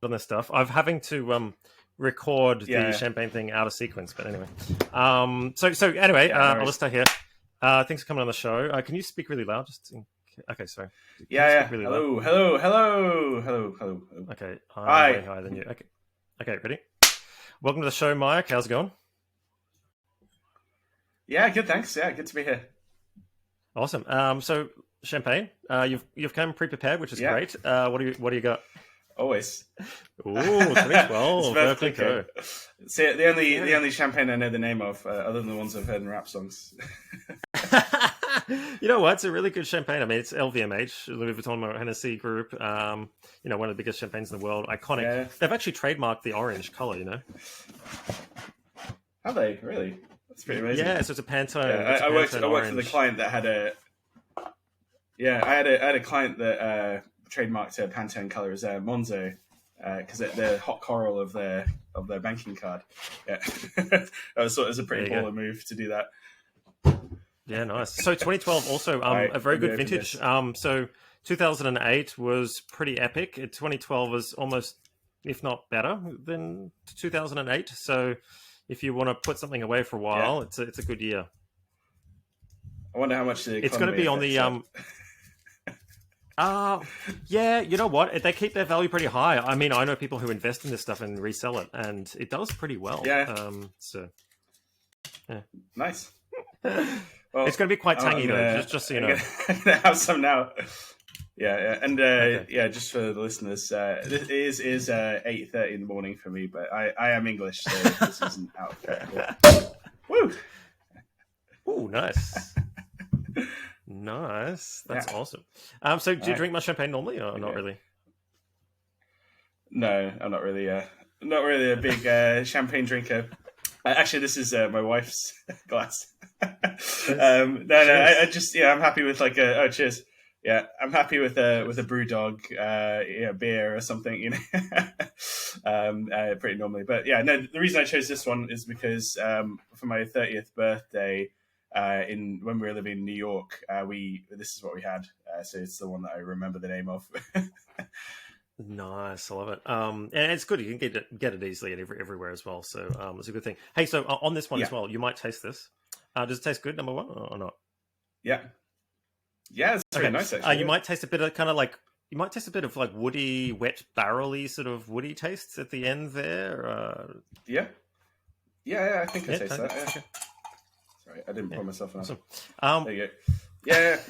on this stuff. I'm having to record the Yeah. champagne thing out of sequence, but anyway. So anyway, Yeah, no I'll worries. just start here. Thanks for coming on the show. Can you speak really loud? Okay, sorry. Can you Yeah. speak really loud? Hello. Okay, I'm Hi. way higher than you. Okay, ready? Welcome to the show, Mike. How's it going? Yeah, good. Thanks. Yeah, good to be here. Awesome. So champagne. You've come pre-prepared, which is Yeah, great. What do you got? always. Ooh, It's 2012, perfectly Berkeley Co. good. See, the only champagne I know the name of, other than the ones I've heard in rap songs. You know what? It's a really good champagne. I mean, it's LVMH, Louis Vuitton Hennessy Group. One of the biggest champagnes in the world. Iconic. Yeah. They've actually trademarked the orange color. Have they really? That's pretty amazing. Yeah, so it's a Pantone. Yeah, It's a I worked Pantone with a orange. client that had a. Yeah, I had a client that trademarked a Pantone color as Monzo because the hot coral of their banking card. Yeah, I thought it was a pretty There you baller move to do that. Yeah, nice. So 2012 also Right, a very let me good open vintage. this. So 2008 was pretty epic. 2012 was almost, if not better than 2008. So if you want to put something away for a while, Yeah. it's a good year. I wonder how much the It's going to economy be on the affects yeah, you know what? They keep their value pretty high. I mean, I know people who invest in this stuff and resell it, and it does pretty well. Yeah. So yeah. Nice. Well, It's going to be quite tangy though, just so you know. I'm gonna have some now. Yeah, and Okay. yeah, just for the listeners, this is 8:30 in the morning for me, but I am English, so this isn't out of character. Woo! Ooh, nice. Nice. That's Yeah. awesome. So do you Right. drink much champagne normally or not Yeah. really? No, I'm not really a big champagne drinker. Actually, this is my wife's glass. I just I'm happy with like cheers. Yeah, I'm happy with a brew dog, beer or something, pretty normally. But yeah, no, the reason I chose this one is because for my 30th birthday, when we were living in New York, this is what we had. So it's the one that I remember the name of. Nice, I love it. And it's good. You can get it easily everywhere as well. So it's a good thing. Hey, so on this one as well, you might taste this. Does it taste good? Number one or not? Yeah, it's really nice actually. You might taste a bit of kind of like like woody, wet barrely sort of woody tastes at the end there. Yeah, I think I taste that. Yeah. Okay. Sorry, I didn't pour myself enough. Awesome. There you go. Yeah.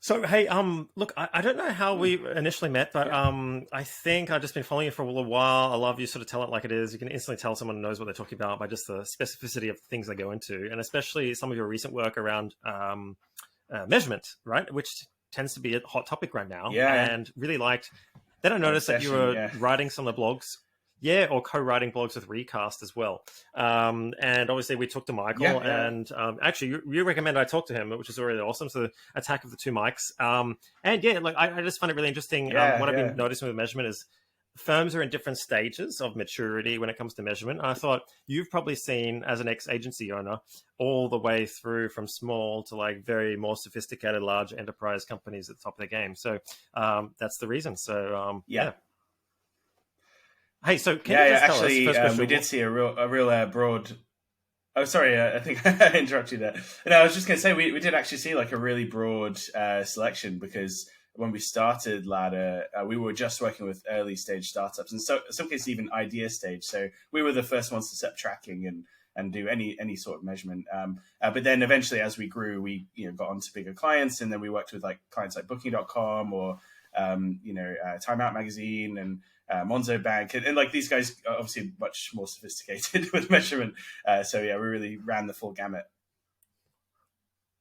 So, hey, look, I don't know how we initially met, but I think I've just been following you for a little while. I love you sort of tell it like it is. You can instantly tell someone knows what they're talking about by just the specificity of the things they go into, and especially some of your recent work around measurement, right? Which tends to be a hot topic right now. Yeah. And really liked. Then I noticed that you were writing some of the blogs. Yeah, or co-writing blogs with Recast as well. And obviously we talked to Michael, and actually you recommended I talk to him, which is really awesome. So the attack of the two mics. And yeah, like I just find it really interesting. What I've been noticing with measurement is firms are in different stages of maturity when it comes to measurement. I thought you've probably seen, as an ex-agency owner, all the way through from small to like very more sophisticated, large enterprise companies at the top of their game. So that's the reason. So yeah. Hey, so can you just tell us, first question, we did see a real broad. Oh, sorry, I think I interrupted you there. No, I was just going to say we did actually see like a really broad selection because when we started Ladder, we were just working with early stage startups, and so in some cases even idea stage. So we were the first ones to set up tracking and do any sort of measurement. But then eventually, as we grew, we got onto bigger clients, and then we worked with like clients like Booking.com or Time Out Magazine and Monzo Bank, and like these guys are obviously much more sophisticated with measurement. So yeah, we really ran the full gamut.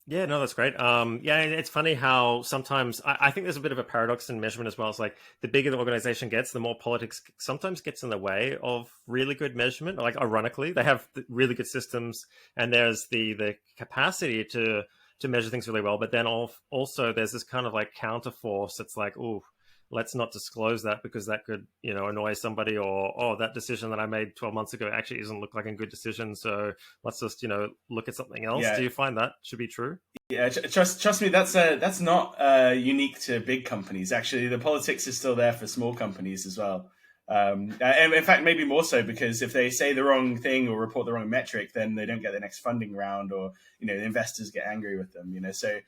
Yeah, no, that's great. Yeah, it's funny how sometimes I think there's a bit of a paradox in measurement as well. It's like the bigger the organization gets, the more politics sometimes gets in the way of really good measurement. Like ironically, they have really good systems, and there's the capacity to measure things really well. But then also there's this kind of like counter force that's like, oh, let's not disclose that because that could, annoy somebody, or, oh, that decision that I made 12 months ago actually doesn't look like a good decision. So let's just, look at something else. Yeah. Do you find that should be true? Yeah, trust me, that's not unique to big companies. Actually, the politics is still there for small companies as well. And in fact, maybe more so, because if they say the wrong thing or report the wrong metric, then they don't get the next funding round, or the investors get angry with them. So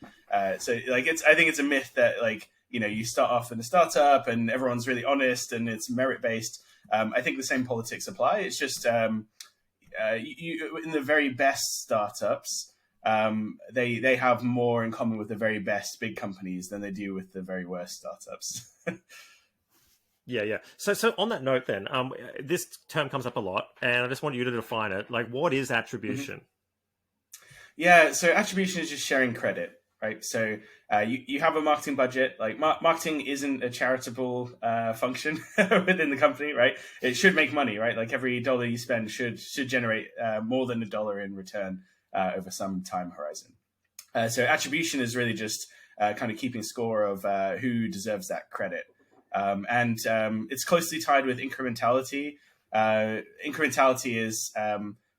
like I think it's a myth that like you start off in a startup and everyone's really honest and it's merit based. I think the same politics apply. It's just you in the very best startups. They have more in common with the very best big companies than they do with the very worst startups. Yeah. So on that note, then, this term comes up a lot, and I just want you to define it. Like, what is attribution? Mm-hmm. Yeah, so attribution is just sharing credit, right? So you have a marketing budget. Like marketing isn't a charitable function within the company, right? It should make money, right? Like every dollar you spend should generate more than $1 in return over some time horizon. So attribution is really just kind of keeping score of who deserves that credit. And it's closely tied with incrementality. Incrementality is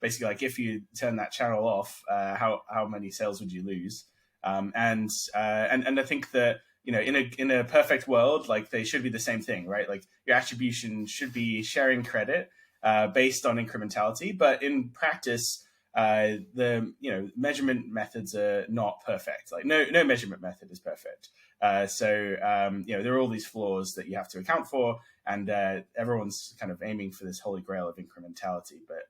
basically like if you turn that channel off, how many sales would you lose? And I think that in a perfect world, like they should be the same thing, right? Like your attribution should be sharing credit based on incrementality, but in practice, the measurement methods are not perfect. Like no measurement method is perfect. So there are all these flaws that you have to account for, and everyone's kind of aiming for this holy grail of incrementality. But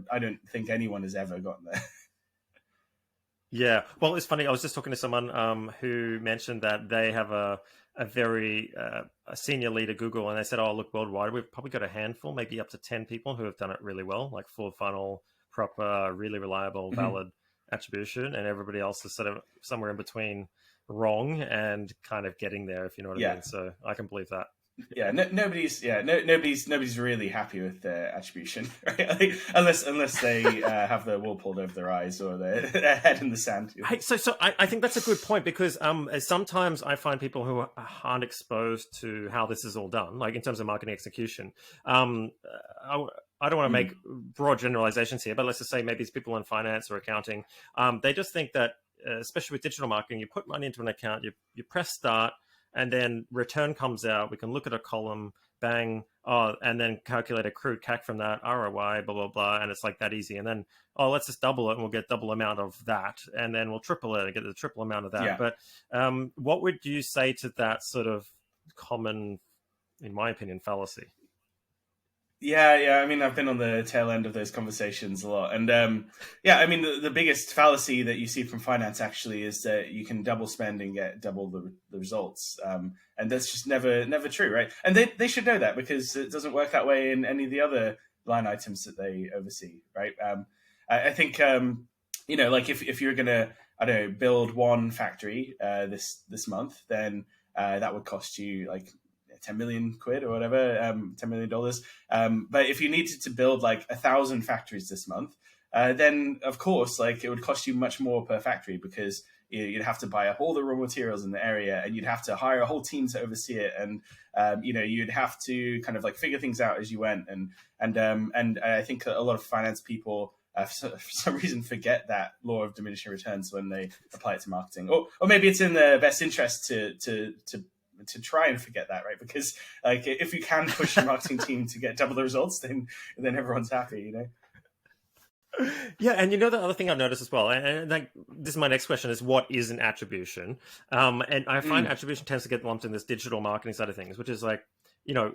I don't think anyone has ever gotten there. Yeah, well, it's funny. I was just talking to someone who mentioned that they have a very a senior lead at Google, and they said, "Oh, look, worldwide, we've probably got a handful, maybe up to 10 people who have done it really well, like full funnel, proper, really reliable, valid attribution, and everybody else is sort of somewhere in between, wrong and kind of getting there, if you know what I mean." So I can believe that. Yeah, nobody's really happy with their attribution, right? Like, unless they have their wool pulled over their eyes or their head in the sand. Hey, so I think that's a good point, because sometimes I find people who aren't exposed to how this is all done, like in terms of marketing execution. I don't want to make broad generalizations here, but let's just say maybe it's people in finance or accounting. They just think that, especially with digital marketing, you put money into an account, you press start, and then return comes out. We can look at a column, bang, and then calculate accrued CAC from that, ROI, blah, blah, blah. And it's like that easy. And then, let's just double it and we'll get double amount of that. And then we'll triple it and get the triple amount of that. Yeah. But what would you say to that sort of common, in my opinion, fallacy? Yeah. I mean, I've been on the tail end of those conversations a lot. And I mean, the biggest fallacy that you see from finance actually is that you can double spend and get double the results. And that's just never true, right? And they should know that, because it doesn't work that way in any of the other line items that they oversee, right? I think, like if you're going to, build one factory this month, then that would cost you like 10 million quid or whatever, $10 million. But if you needed to build like 1,000 factories this month, then of course, like it would cost you much more per factory, because you'd have to buy up all the raw materials in the area, and you'd have to hire a whole team to oversee it. And, you'd have to kind of like figure things out as you went. And I think a lot of finance people, for some reason, forget that law of diminishing returns when they apply it to marketing, or maybe it's in their best interest to try and forget that, right? Because like if you can push your marketing team to get double the results, then everyone's happy, Yeah, and the other thing I've noticed as well, and like this is my next question, is what is an attribution? And I find attribution tends to get lumped in this digital marketing side of things, which is like,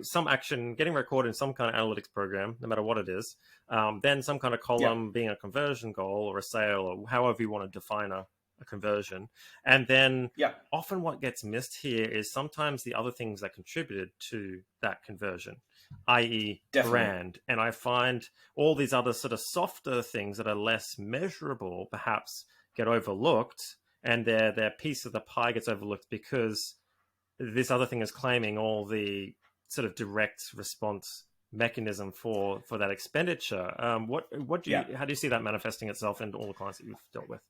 some action getting recorded in some kind of analytics program, no matter what it is, then some kind of column being a conversion goal or a sale, or however you want to define a conversion. And then often what gets missed here is sometimes the other things that contributed to that conversion, i.e. brand. And I find all these other sort of softer things that are less measurable perhaps get overlooked, and their piece of the pie gets overlooked because this other thing is claiming all the sort of direct response mechanism for that expenditure. How do you see that manifesting itself in all the clients that you've dealt with?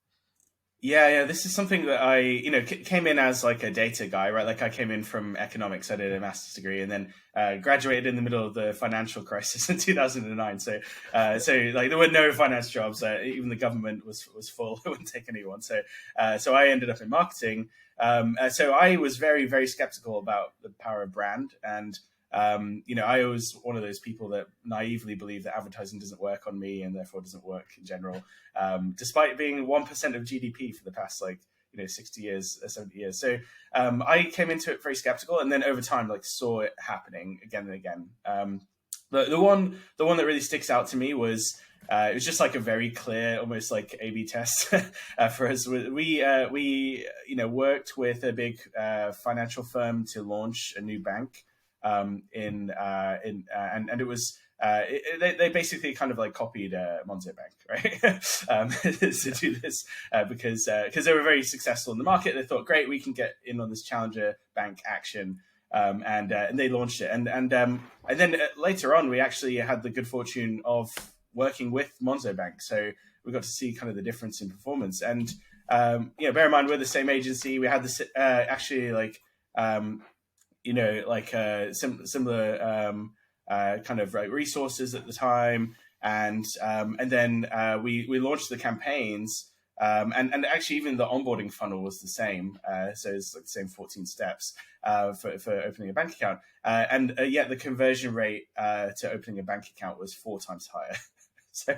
Yeah. This is something that I, came in as like a data guy, right? Like I came in from economics. I did a master's degree, and then graduated in the middle of the financial crisis in 2009. So like there were no finance jobs. Even the government was full; it wouldn't take anyone. So I ended up in marketing. So I was very, very skeptical about the power of brand, and I was one of those people that naively believe that advertising doesn't work on me and therefore doesn't work in general, despite being 1% of GDP for the past 60 years, 70 years. So I came into it very skeptical, and then over time saw it happening again and again. The one that really sticks out to me was it was just like a very clear, almost like A/B test for us. We worked with a big financial firm to launch a new bank, and it was they basically kind of copied Monzo Bank, right? To do this because they were very successful in the market. They thought, great, we can get in on this challenger bank action. And they launched it, and then later on, we actually had the good fortune of working with Monzo Bank, so we got to see kind of the difference in performance. And bear in mind, we're the same agency. We had this actually similar kind of resources at the time, and then we launched the campaigns. And actually, even the onboarding funnel was the same. So it's the same 14 steps for opening a bank account. And yet the conversion rate to opening a bank account was 4 times higher. So,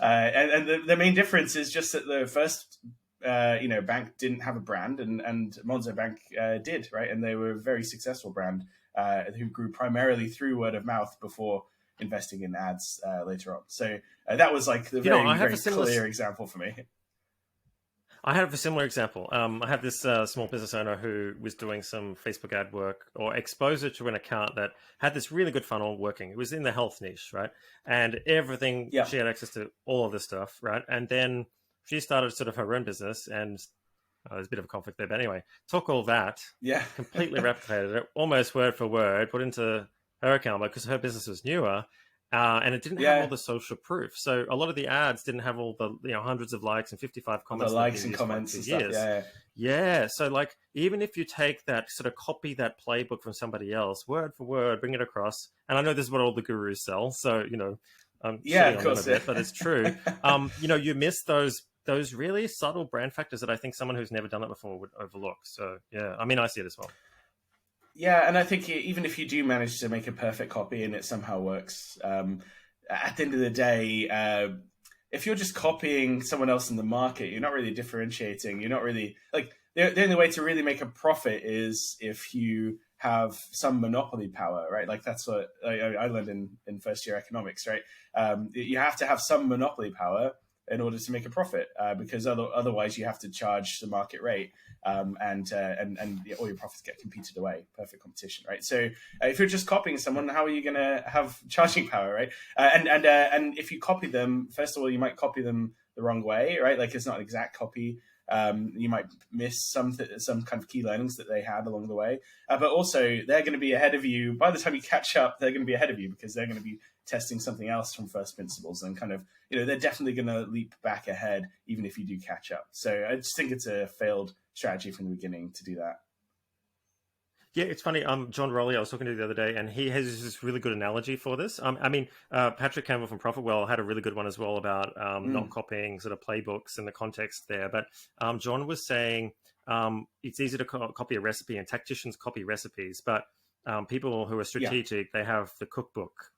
and the main difference is just that the first, bank didn't have a brand, and Monzo Bank did, right? And they were a very successful brand who grew primarily through word of mouth before investing in ads later on. So that was the very clear example for me. I have a similar example. I had this small business owner who was doing some Facebook ad work or exposure to an account that had this really good funnel working. It was in the health niche, right? And everything, she had access to all of this stuff, right? And then she started sort of her own business, and there's a bit of a conflict there. But anyway, took all that, completely replicated it, almost word for word, put into her account because her business was newer. And it didn't have all the social proof. So a lot of the ads didn't have all the hundreds of likes and 55 comments. The likes and comments and stuff. Yeah. So even if you take that, sort of copy that playbook from somebody else, word for word, bring it across. And I know this is what all the gurus sell. So, of course, but it's true. You miss those really subtle brand factors that I think someone who's never done it before would overlook. So yeah, I mean, I see it as well. Yeah, and I think even if you do manage to make a perfect copy and it somehow works, at the end of the day, if you're just copying someone else in the market, you're not really differentiating. You're not really the only way to really make a profit is if you have some monopoly power, right? That's what I learned in first year economics, right? You have to have some monopoly power in order to make a profit, because otherwise you have to charge the market rate, and all your profits get competed away. Perfect competition, right? So if you're just copying someone, how are you going to have charging power, right? And if you copy them, first of all, you might copy them the wrong way, right? It's not an exact copy. You might miss some kind of key learnings that they had along the way, but also they're going to be ahead of you. By the time you catch up, they're going to be ahead of you because they're going to be testing something else from first principles, and kind of they're definitely going to leap back ahead even if you do catch up. So I just think it's a failed strategy from the beginning to do that. Yeah, it's funny. John Rowley, I was talking to the other day, and he has this really good analogy for this. Patrick Campbell from ProfitWell had a really good one as well about not copying sort of playbooks and the context there. But John was saying it's easy to copy a recipe, and tacticians copy recipes, but people who are strategic, they have the cookbook,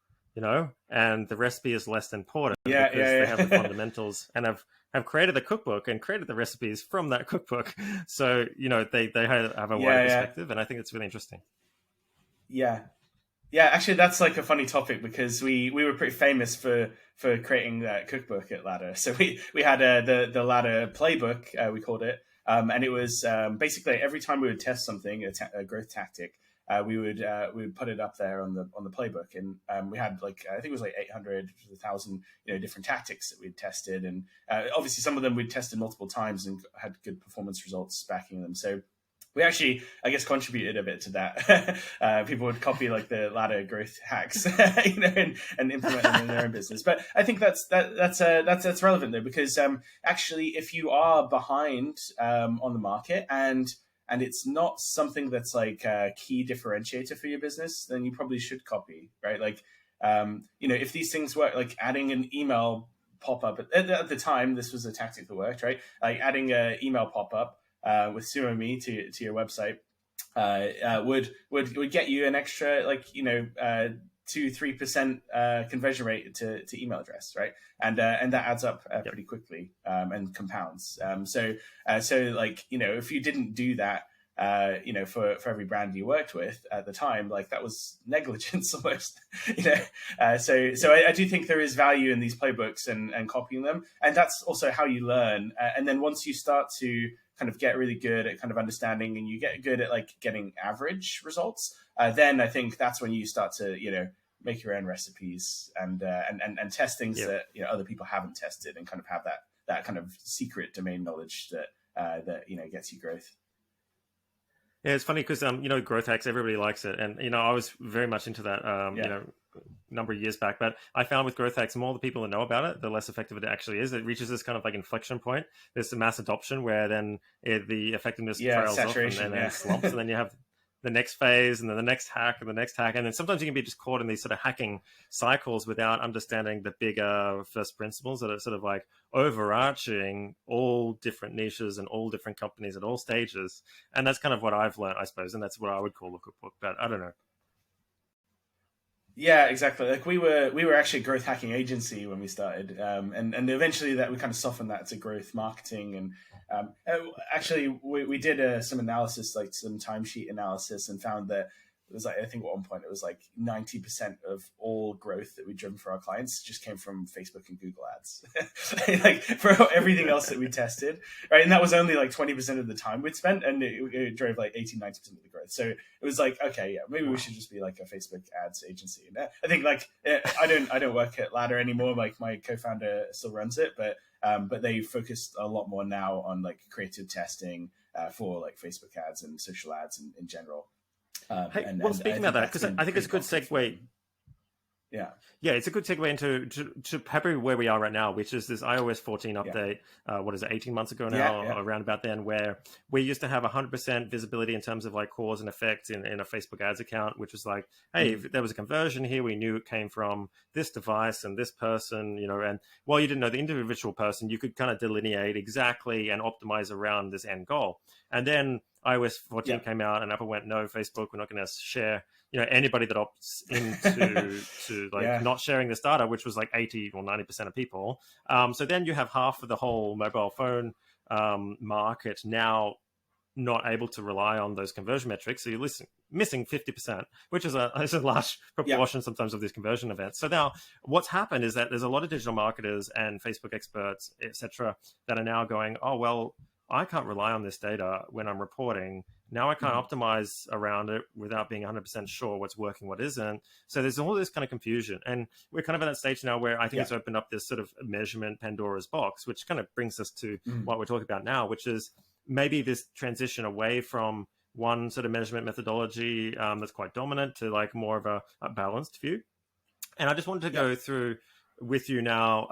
and the recipe is less important because they have the fundamentals and have created the cookbook and created the recipes from that cookbook. So, they have a wider perspective, and I think it's really interesting. Yeah. Yeah, actually, that's a funny topic because we were pretty famous for creating that cookbook at Ladder. So we had the Ladder playbook, we called it, and it was basically every time we would test something, a growth tactic, we would put it up there on the playbook, and we had I think it was 800 to 1,000 different tactics that we'd tested, and obviously some of them we'd tested multiple times and had good performance results backing them. So we actually, I guess, contributed a bit to that. People would copy like the ladder growth hacks, and implement them in their own business. But I think that's relevant though, because actually, if you are behind on the market and it's not something that's like a key differentiator for your business, then you probably should copy, right? Like, if these things work, like adding an email pop up at the time, this was a tactic that worked, right? Like adding an email pop up with SumoMe to your website would get you an extra 2-3% conversion rate to email address, right? And that adds up pretty quickly and compounds. So if you didn't do that, for every brand you worked with at the time, like that was negligence almost, So I do think there is value in these playbooks and copying them, and that's also how you learn. And then once you start to kind of get really good at kind of understanding, and you get good at like getting average results, then I think that's when you start to make your own recipes and test things that other people haven't tested, and kind of have that kind of secret domain knowledge that gets you growth. Yeah, it's funny because growth hacks, everybody likes it, and I was very much into that a number of years back. But I found with growth hacks, the more the people that know about it, the less effective it actually is. It reaches this kind of like inflection point. There's a mass adoption where then the effectiveness trails off and then slumps, and then you have the next phase, and then the next hack, and the next hack. And then sometimes you can be just caught in these sort of hacking cycles without understanding the bigger first principles that are sort of like overarching all different niches and all different companies at all stages. And that's kind of what I've learned, I suppose. And that's what I would call a cookbook, but I don't know. Yeah, exactly. Like we were actually a growth hacking agency when we started, and eventually that we kind of softened that to growth marketing. And actually, we did some analysis, like some timesheet analysis, and found that it was like, I think at one point it was like 90% of all growth that we'd driven for our clients just came from Facebook and Google ads, like for everything else that we tested, right? And that was only like 20% of the time we'd spent, and it drove like 80-90% of the growth. So it was like, okay, yeah, maybe we should just be like a Facebook ads agency. And I think like I don't work at Ladder anymore. Like my co-founder still runs it, but they focused a lot more now on like creative testing for like Facebook ads and social ads in general. Speaking about that, because I think it's a good segue. Yeah, it's a good segue into probably where we are right now, which is this iOS 14 update. 18 months ago now, around about then, where we used to have 100% visibility in terms of like cause and effect in a Facebook ads account, which was like, hey, if there was a conversion here, we knew it came from this device and this person, and while you didn't know the individual person, you could kind of delineate exactly and optimize around this end goal. And then iOS 14 came out, and Apple went, no, Facebook, we're not going to share anybody that opts into not sharing this data, which was like 80 or 90% of people. So then you have half of the whole mobile phone market now not able to rely on those conversion metrics. So you're missing 50%, which is a large proportion sometimes of these conversion events. So now what's happened is that there's a lot of digital marketers and Facebook experts, etc., that are now going, oh, well, I can't rely on this data when I'm reporting. Now I can't optimize around it without being 100% sure what's working, what isn't. So there's all this kind of confusion. And we're kind of at that stage now where I think it's opened up this sort of measurement Pandora's box, which kind of brings us to what we're talking about now, which is maybe this transition away from one sort of measurement methodology that's quite dominant to like more of a balanced view. And I just wanted to go through with you now,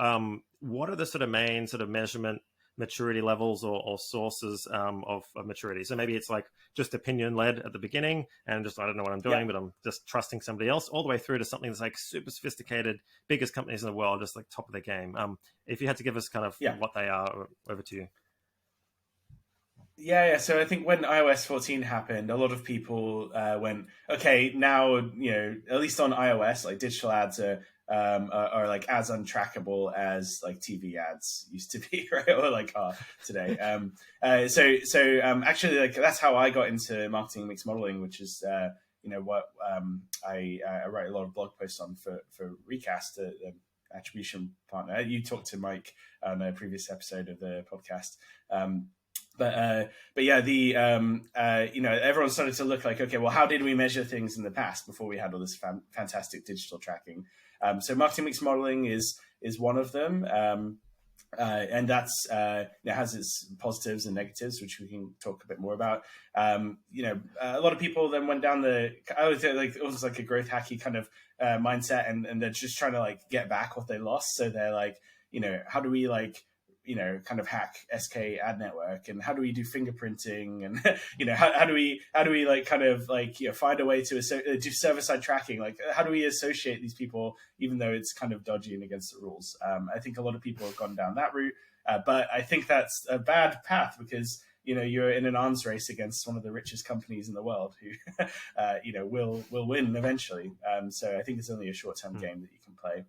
what are the sort of main sort of measurement maturity levels or sources of maturity? So maybe it's like just opinion led at the beginning and just, I don't know what I'm doing, but I'm just trusting somebody else, all the way through to something that's like super sophisticated, biggest companies in the world, just like top of the game. If you had to give us kind of what they are, over to you. Yeah. So I think when iOS 14 happened, a lot of people went, okay, now, at least on iOS, like digital ads are like as untrackable as like TV ads used to be, right? Or like today. So actually, like that's how I got into marketing mix modeling, which is what I write a lot of blog posts on for Recast, the attribution partner. You talked to Mike on a previous episode of the podcast. But yeah, everyone started to look like, okay, well, how did we measure things in the past before we had all this fantastic digital tracking? So marketing mix modeling is one of them. And that's it has its positives and negatives, which we can talk a bit more about. A lot of people then went down I would say like it was like a growth hacky kind of mindset, and they're just trying to like get back what they lost. So they're like, how do we like kind of hack SK ad network, and how do we do fingerprinting, and how do we like kind of like find a way to do server side tracking, like how do we associate these people even though it's kind of dodgy and against the rules. I think a lot of people have gone down that route, but I think that's a bad path because you're in an arms race against one of the richest companies in the world who will win eventually. So I think it's only a short-term game that you can play.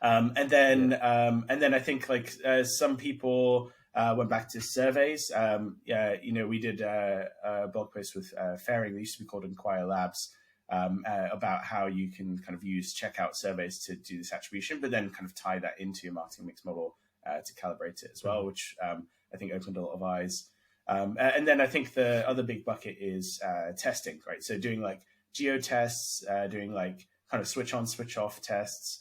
And then I think like some people went back to surveys. We did a blog post with Fairing that used to be called Inquire Labs about how you can kind of use checkout surveys to do this attribution, but then kind of tie that into your marketing mix model to calibrate it as well, which I think opened a lot of eyes. And then I think the other big bucket is testing, right? So doing like geo tests, doing like kind of switch on, switch off tests.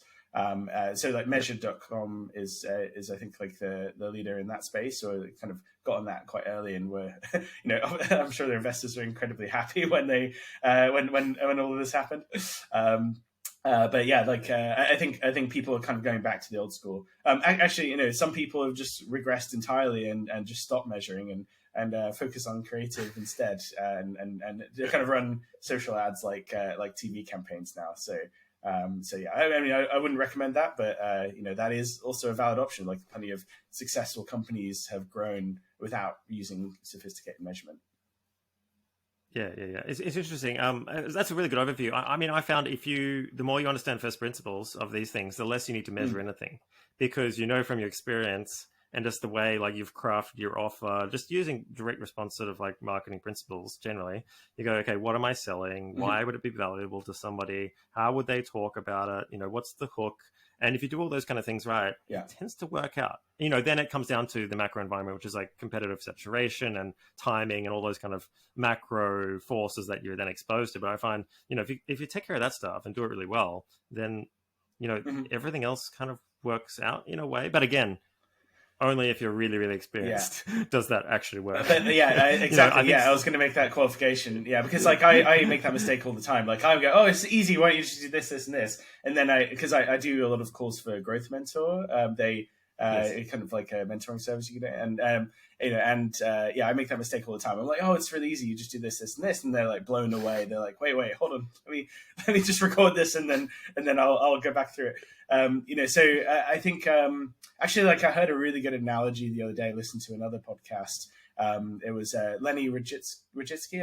So like measured.com is I think like the leader in that space, or kind of got on that quite early, and were I'm sure their investors were incredibly happy when they when all of this happened. But yeah, like I think people are kind of going back to the old school. Actually, some people have just regressed entirely and just stopped measuring and focus on creative instead, and kind of run social ads like TV campaigns now. So yeah, I mean, I wouldn't recommend that, but that is also a valid option. Like plenty of successful companies have grown without using sophisticated measurement. Yeah. It's interesting. That's a really good overview. I mean, I found the more you understand first principles of these things, the less you need to measure anything, because from your experience and just the way like you've crafted your offer, just using direct response sort of like marketing principles generally, you go, okay, what am I selling? Why would it be valuable to somebody? How would they talk about it? What's the hook? And if you do all those kind of things right, it tends to work out. Then it comes down to the macro environment, which is like competitive saturation and timing and all those kind of macro forces that you're then exposed to. But I find, if you take care of that stuff and do it really well, then, everything else kind of works out in a way. But again, only if you're really, really experienced does that actually work. But, exactly. I was going to make that qualification. Yeah, because like I make that mistake all the time. Like I go, oh, it's easy. Why don't you just do this, this, and this? And then because I do a lot of calls for Growth Mentor. They kind of like a mentoring service you can do, and I make that mistake all the time. I'm like, oh, it's really easy. You just do this, this, and this, and they're like blown away. They're like, wait, hold on, let me just record this, and then I'll go back through it. So I think actually, like I heard a really good analogy the other day. I listened to another podcast. It was Lenny Rajitsky,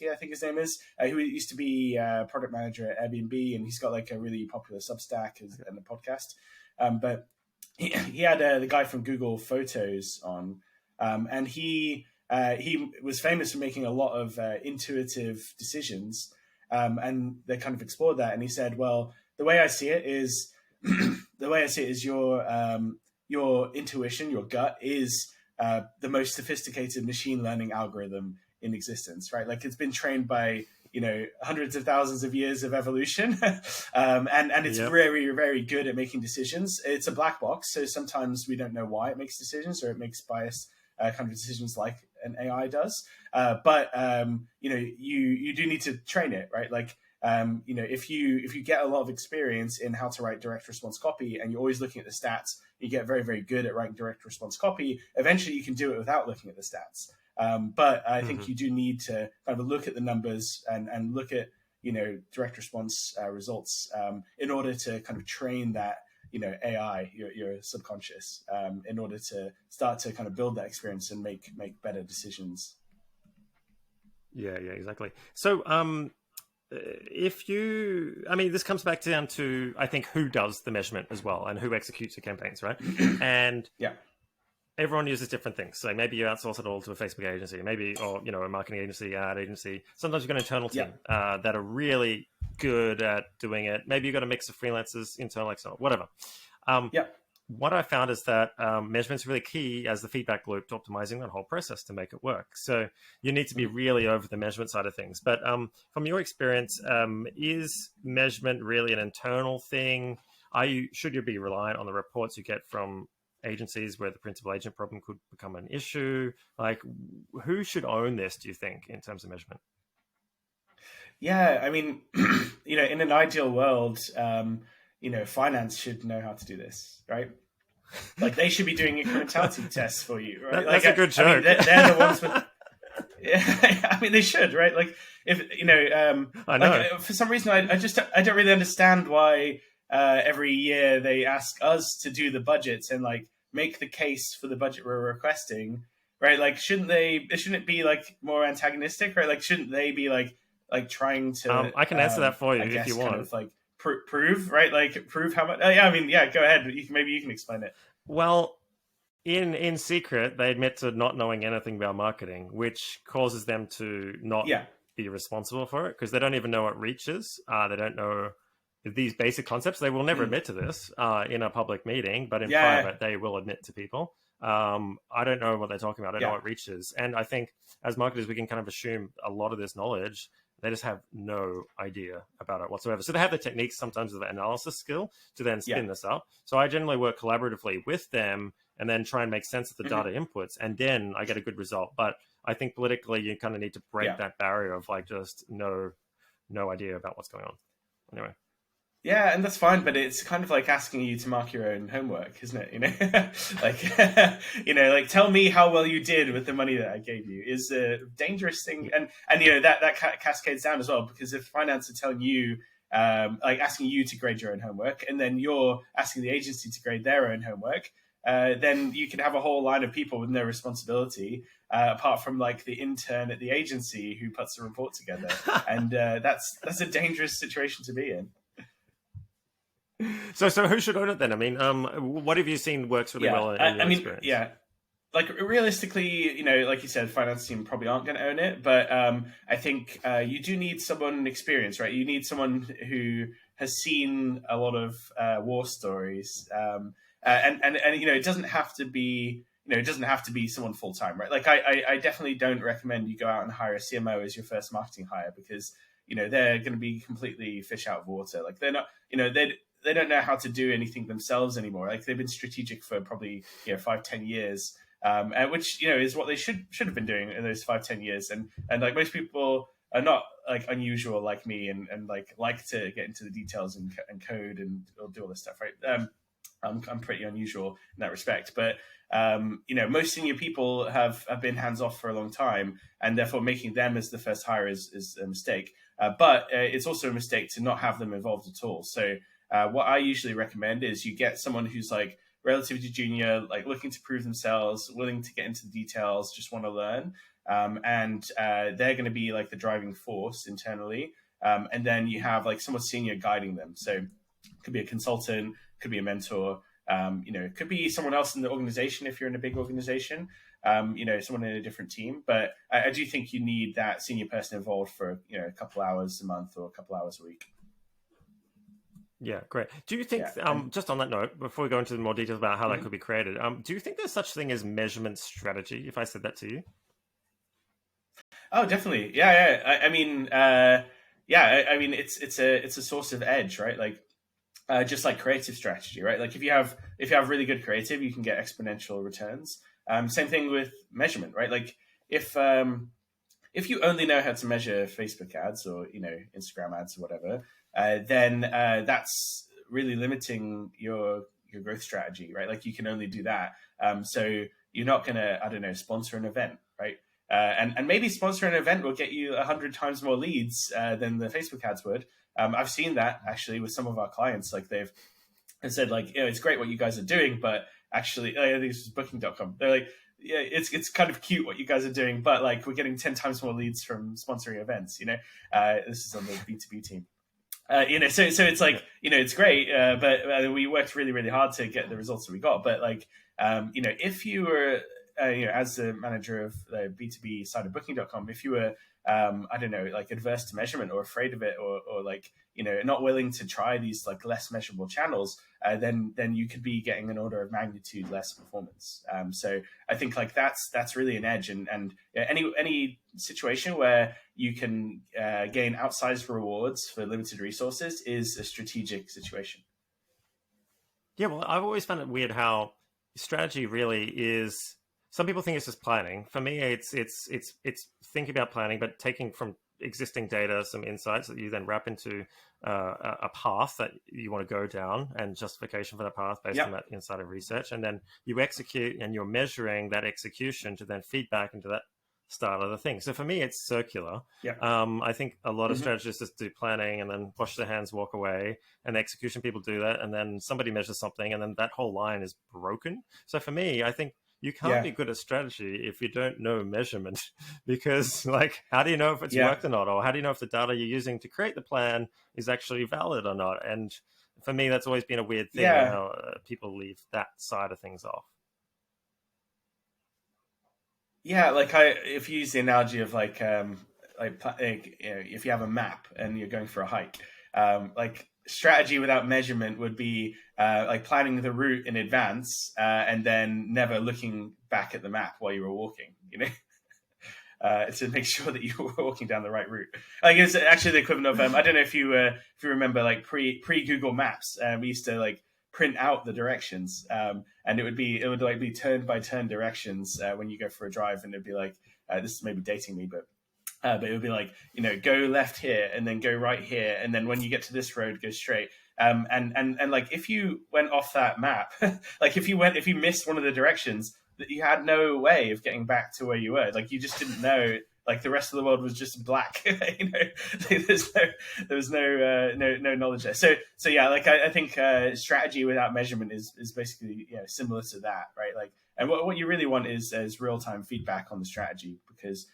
I think his name is, who used to be product manager at Airbnb, and he's got like a really popular Substack and a podcast. But he had the guy from Google Photos on, and he was famous for making a lot of intuitive decisions, and they kind of explored that. And he said, well, the way I see it is your intuition, your gut is the most sophisticated machine learning algorithm in existence, right? Like it's been trained by hundreds of thousands of years of evolution, and it's very, very good at making decisions. It's a black box, so sometimes we don't know why it makes decisions, or it makes biased kind of decisions like an AI does. But you do need to train it, right? Like if you get a lot of experience in how to write direct response copy, and you're always looking at the stats, you get very, very good at writing direct response copy. Eventually, you can do it without looking at the stats. But I think you do need to kind of look at the numbers and look at direct response results in order to kind of train that AI, your subconscious, in order to start to kind of build that experience and make better decisions. Yeah, exactly. So this comes back down to, I think, who does the measurement as well and who executes the campaigns, right? And everyone uses different things. So maybe you outsource it all to a Facebook agency, or a marketing agency, ad agency. Sometimes you've got an internal team that are really good at doing it. Maybe you've got a mix of freelancers, internal, external, whatever. What I found is that measurement is really key as the feedback loop to optimizing that whole process to make it work. So you need to be really over the measurement side of things. But from your experience, is measurement really an internal thing? Should you be reliant on the reports you get from agencies where the principal agent problem could become an issue? Like, who should own this, do you think, in terms of measurement? Yeah, I mean, in an ideal world, finance should know how to do this, right? Like they should be doing incrementality tests for you, right? That's a good joke. I mean, they're the ones with. Yeah, I mean, they should, right? Like, if I know. Like, for some reason, I don't really understand why every year they ask us to do the budgets and like make the case for the budget we're requesting, right? Like, shouldn't it be like more antagonistic, right? Like, shouldn't they be like trying to? I can answer that for you if you want. Kind of like prove, right? Like prove how much. Yeah, I mean, yeah. Go ahead. Maybe you can explain it. Well, in secret, they admit to not knowing anything about marketing, which causes them to not be responsible for it because they don't even know what reach is. They don't know these basic concepts. They will never admit to this in a public meeting, but in private, they will admit to people. I don't know what they're talking about. I don't know what reach is. And I think as marketers, we can kind of assume a lot of this knowledge. They just have no idea about it whatsoever. So they have the techniques sometimes of the analysis skill to then spin this up. So I generally work collaboratively with them and then try and make sense of the data inputs. And then I get a good result. But I think politically, you kind of need to break that barrier of like just no idea about what's going on. Anyway. Yeah, and that's fine, but it's kind of like asking you to mark your own homework, isn't it? Like, tell me how well you did with the money that I gave you is a dangerous thing, and that cascades down as well because if finance are telling you, like asking you to grade your own homework, and then you're asking the agency to grade their own homework, then you can have a whole line of people with no responsibility, apart from like the intern at the agency who puts the report together, and that's a dangerous situation to be in. So who should own it then? I mean, what have you seen works really well in your experience? Yeah, like realistically, like you said, finance team probably aren't going to own it, but I think you do need someone experienced, right? You need someone who has seen a lot of war stories, and it doesn't have to be. It doesn't have to be someone full time, right? Like I definitely don't recommend you go out and hire a CMO as your first marketing hire because they're going to be completely fish out of water. Like they're not, they don't know how to do anything themselves anymore. Like they've been strategic for probably 5-10 years, which is what they should have been doing in those 5-10 years. And like most people are not like unusual like me and like to get into the details and code and do all this stuff, right? I'm pretty unusual in that respect, but most senior people have been hands off for a long time, and therefore making them as the first hire is a mistake. But it's also a mistake to not have them involved at all. So what I usually recommend is you get someone who's like relatively junior, like looking to prove themselves, willing to get into the details, just want to learn, and they're going to be like the driving force internally. And then you have like someone senior guiding them. So it could be a consultant, could be a mentor. It could be someone else in the organization if you're in a big organization, someone in a different team. But I do think you need that senior person involved for, a couple hours a month or a couple hours a week. Yeah, great. Do you think, just on that note, before we go into more details about how that could be created, do you think there's such thing as measurement strategy, if I said that to you? Oh, definitely. Yeah. I mean, it's a source of edge, right? Like, just like creative strategy, right? Like if you have really good creative, you can get exponential returns. Same thing with measurement, right? Like if you only know how to measure Facebook ads or Instagram ads or whatever, then that's really limiting your growth strategy, right? Like you can only do that. So you're not gonna sponsor an event, right? And maybe sponsor an event will get you 100 times more leads than the Facebook ads would. I've seen that actually with some of our clients. Like they've said, like, it's great what you guys are doing, but actually, this is Booking.com. They're like, yeah, it's kind of cute what you guys are doing, but like we're getting 10 times more leads from sponsoring events. This is on the B2B team. So it's like, it's great, but we worked really, really hard to get the results that we got. But like, if you were, as the manager of the B2B side of Booking.com, if you were, like adverse to measurement or afraid of it, or like, not willing to try these like less measurable channels, then you could be getting an order of magnitude less performance. So I think like that's really an edge, and any situation where you can gain outsized rewards for limited resources is a strategic situation. Yeah, well, I've always found it weird how strategy really is. Some people think it's just planning. For me, it's thinking about planning, but taking from existing data some insights that you then wrap into a path that you want to go down and justification for that path based on that insight of research, and then you execute and you're measuring that execution to then feed back into that start of the thing. So for me, it's circular. I think a lot of strategists just do planning and then wash their hands, walk away, and the execution people do that, and then somebody measures something, and then that whole line is broken. So for me, I think you can't be good at strategy if you don't know measurement, because like, how do you know if it's worked or not? Or how do you know if the data you're using to create the plan is actually valid or not? And for me, that's always been a weird thing, how people leave that side of things off. Yeah, like if you use the analogy of like if you have a map and you're going for a hike, like strategy without measurement would be like planning the route in advance and then never looking back at the map while you were walking, you know, to make sure that you were walking down the right route. Like it's actually the equivalent of I don't know if you remember like pre Google Maps, we used to like print out the directions, and it would like be turn by turn directions when you go for a drive, and it'd be like this is maybe dating me, but it would be like, you know, go left here and then go right here, and then when you get to this road, go straight. And like if you went off that map, like if you missed one of the directions, that you had no way of getting back to where you were. Like you just didn't know. Like the rest of the world was just black, you know. There was no knowledge there. So yeah, like I think strategy without measurement is basically similar to that, right? Like, and what you really want is real time feedback on the strategy, because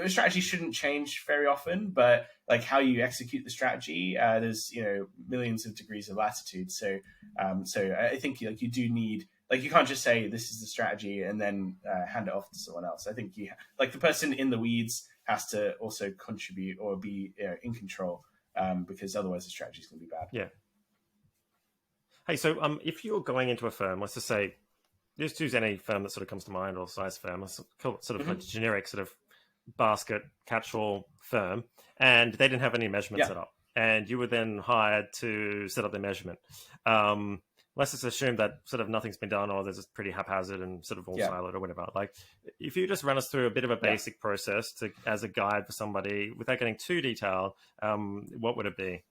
strategy shouldn't change very often, but like how you execute the strategy, there's millions of degrees of latitude. So I think like you do need. Like you can't just say this is the strategy and then hand it off to someone else. I think like the person in the weeds has to also contribute or be in control, because otherwise the strategy is going to be bad. Yeah. Hey, so if you're going into a firm, let's just say, just choose any firm that sort of comes to mind, or size firm, or sort of a generic sort of basket catch-all firm, and they didn't have any measurement set up, and you were then hired to set up their measurement. Let's just assume that sort of nothing's been done, or there's just pretty haphazard and sort of all siloed or whatever. Like, if you just run us through a bit of a basic process as a guide for somebody without getting too detailed, what would it be?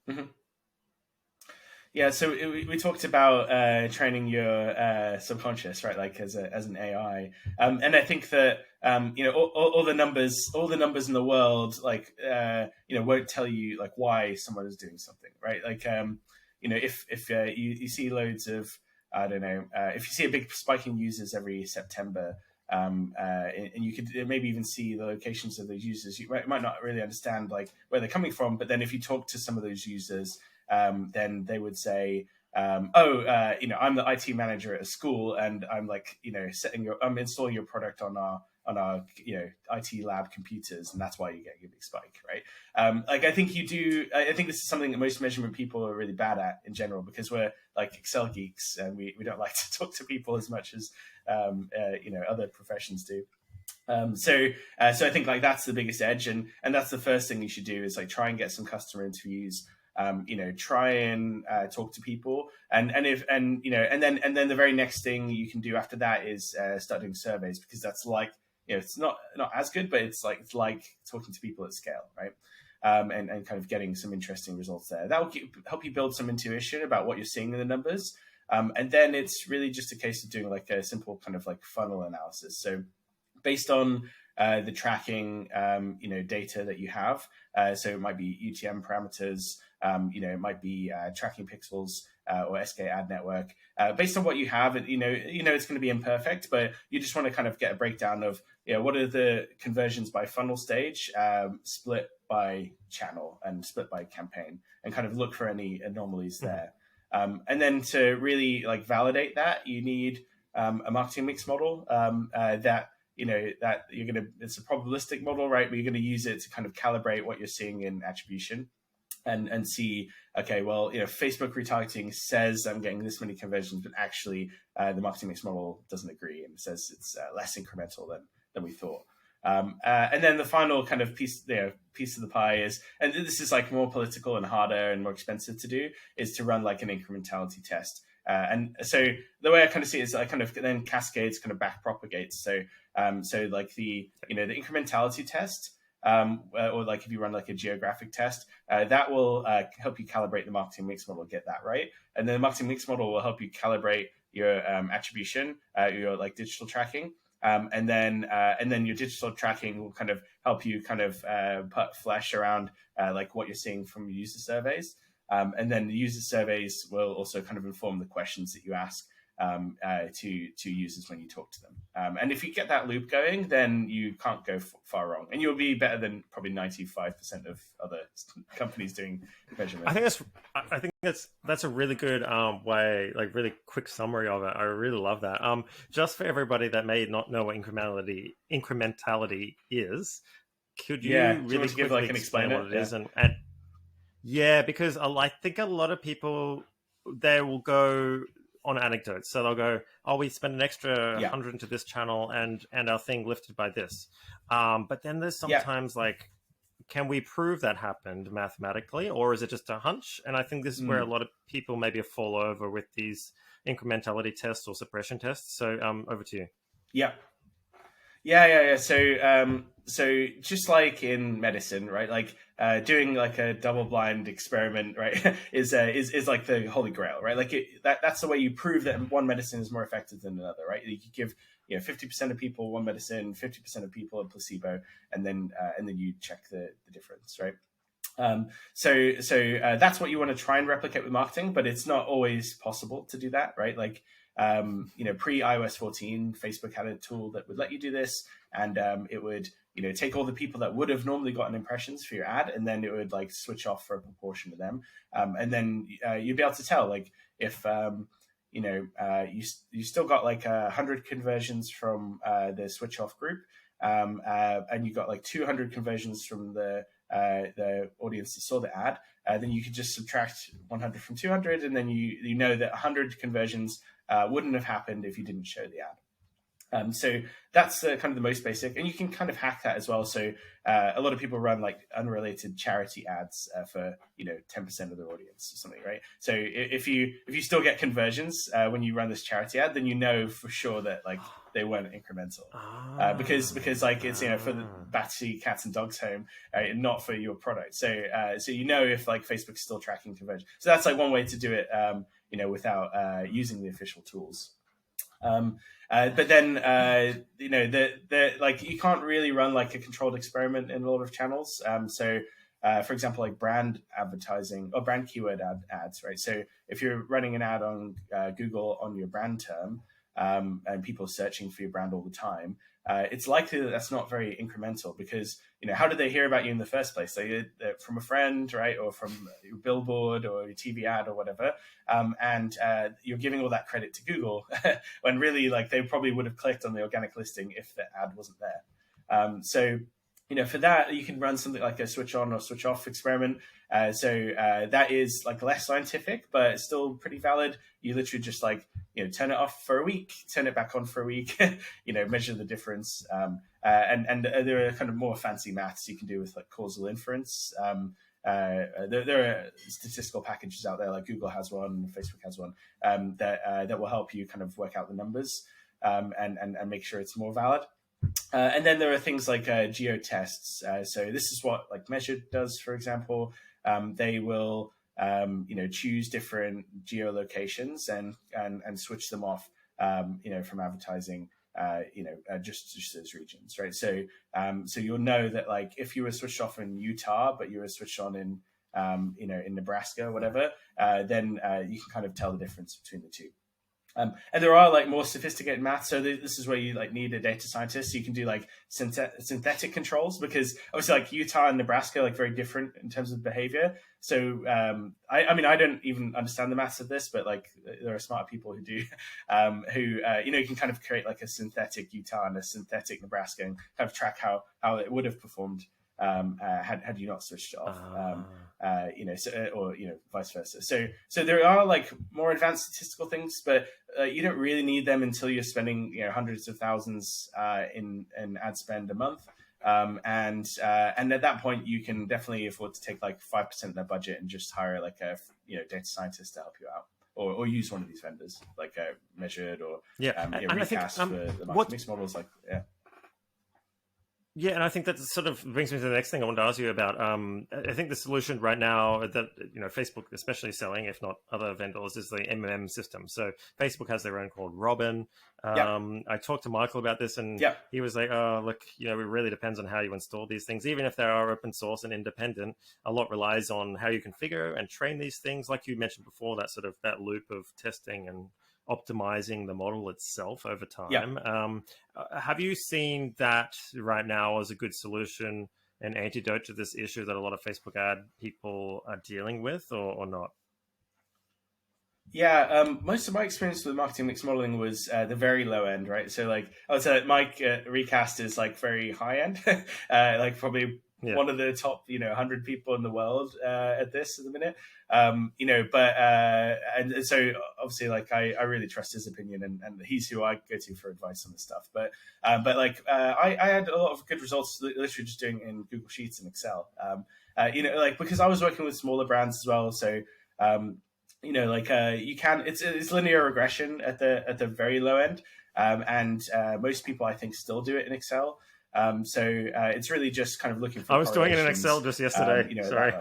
Yeah, so we talked about training your subconscious, right? Like as an AI, and I think that all the numbers in the world, like won't tell you like why someone is doing something, right? Like if you see loads of, I don't know, if you see a big spike in users every September, and you could maybe even see the locations of those users, you might not really understand like where they're coming from. But then if you talk to some of those users, then they would say, I'm the IT manager at a school, and I'm like, I'm installing your product on our IT lab computers, and that's why you get a big spike, right? Like I think I think this is something that most measurement people are really bad at in general, because we're like Excel geeks, and we don't like to talk to people as much as other professions do. So I think like that's the biggest edge, and that's the first thing you should do, is like try and get some customer interviews. Try and talk to people, and then the very next thing you can do after that is start doing surveys, because that's like, it's not as good, but it's like talking to people at scale, right? And kind of getting some interesting results there. That will help you build some intuition about what you're seeing in the numbers. And then it's really just a case of doing like a simple kind of like funnel analysis. So based on the tracking, data that you have, so it might be UTM parameters, it might be tracking pixels or SK ad network. Based on what you have, it's going to be imperfect, but you just want to kind of get a breakdown of what are the conversions by funnel stage, split by channel and split by campaign, and kind of look for any anomalies there. And then to really like validate that, you need a marketing mix model that it's a probabilistic model, right? But you're going to use it to kind of calibrate what you're seeing in attribution. And see, okay, well, Facebook retargeting says I'm getting this many conversions, but actually the marketing mix model doesn't agree and says it's less incremental than we thought. And then the final kind of piece of the pie is, and this is like more political and harder and more expensive to do, is to run like an incrementality test. And so the way I kind of see it is I kind of then cascades, kind of back propagates. So like the incrementality test, or like if you run like a geographic test, that will help you calibrate the marketing mix model, get that right. And then the marketing mix model will help you calibrate your attribution, your like digital tracking. And then your digital tracking will kind of help you kind of put flesh around like what you're seeing from user surveys. And then the user surveys will also kind of inform the questions that you ask to users when you talk to them. And if you get that loop going, then you can't go far wrong, and you'll be better than probably 95% of other companies doing measurement. I think that's a really good way, like really quick summary of it. I really love that. Just for everybody that may not know what incrementality is, could you really quickly give like an explain what it is? And yeah, because I think a lot of people, they will go on anecdotes. So they'll go, oh, we spent an extra 100 into this channel and our thing lifted by this. But then there's sometimes like, can we prove that happened mathematically, or is it just a hunch? And I think this is where a lot of people maybe fall over with these incrementality tests or suppression tests. So over to you. Yeah. So just like in medicine, right? Like doing like a double-blind experiment, right, is like the holy grail, right? Like that's the way you prove that one medicine is more effective than another, right? You could give 50% of people one medicine, 50% of people a placebo, and then you check the difference, right? So that's what you want to try and replicate with marketing, but it's not always possible to do that, right? Like pre iOS 14, Facebook had a tool that would let you do this, and it would take all the people that would have normally gotten impressions for your ad, and then it would like switch off for a proportion of them, and then you'd be able to tell like if you still got like 100 conversions from the switch off group, and you got like 200 conversions from the audience that saw the ad, then you could just subtract 100 from 200, and then you know that 100 conversions wouldn't have happened if you didn't show the ad. So that's kind of the most basic, and you can kind of hack that as well. So a lot of people run like unrelated charity ads for 10% of their audience or something, right? So if you still get conversions when you run this charity ad, then you know for sure that like they weren't incremental, because like it's for the Batsy cats and dogs home, not for your product. So if like Facebook's still tracking conversion. So that's like one way to do it, without using the official tools. But then the like you can't really run like a controlled experiment in a lot of channels. For example, like brand advertising or brand keyword ads, right? So if you're running an ad on Google on your brand term, and people searching for your brand all the time, it's likely that that's not very incremental, because how did they hear about you in the first place? From a friend, right, or from your billboard or your TV ad or whatever, and you're giving all that credit to Google when really like they probably would have clicked on the organic listing if the ad wasn't there. For that, you can run something like a switch on or switch off experiment. That is like less scientific, but it's still pretty valid. You literally just like, turn it off for a week, turn it back on for a week, measure the difference. And there are kind of more fancy maths you can do with like causal inference. There are statistical packages out there, like Google has one, Facebook has one, that will help you kind of work out the numbers and make sure it's more valid. And then there are things like geo tests. So this is what like Measured does, for example. They will choose different geolocations and switch them off from advertising just those regions, right? So you'll know that like if you were switched off in Utah but you were switched on in in Nebraska or whatever, then you can kind of tell the difference between the two. And there are like more sophisticated math. So this is where you like need a data scientist. So you can do like synthetic controls, because obviously like Utah and Nebraska are like very different in terms of behavior. So I don't even understand the maths of this, but like there are smarter people who do, you can kind of create like a synthetic Utah and a synthetic Nebraska and kind of track how it would have performed had you not switched it off, or vice versa. So there are like more advanced statistical things, but you don't really need them until you're spending hundreds of thousands in ad spend a month, and at that point you can definitely afford to take like 5% of their budget and just hire like a data scientist to help you out, or use one of these vendors like Measured or and Recast I think, for the marketing mix models. Like Yeah, and I think that sort of brings me to the next thing I wanted to ask you about. I think the solution right now that Facebook especially selling, if not other vendors, is the MMM system. So Facebook has their own called Robin. I talked to Michael about this, and he was like, "Oh, look, it really depends on how you install these things. Even if they are open source and independent, a lot relies on how you configure and train these things. Like you mentioned before, that loop of testing and optimizing the model itself over time. Have you seen that right now as a good solution, an antidote to this issue that a lot of Facebook ad people are dealing with, or not? Yeah, most of my experience with marketing mix modeling was the very low end, right? So like I would say that Mike Recast is like very high end, like probably one of the top 100 people in the world at this at the minute. But and so obviously like I really trust his opinion, and he's who I go to for advice on this stuff. But like I had a lot of good results literally just doing in Google Sheets and Excel. Like because I was working with smaller brands as well, so. You can it's linear regression at the very low end, and most people I think still do it in Excel. So it's really just kind of looking for. I was doing it in Excel just yesterday. Sorry.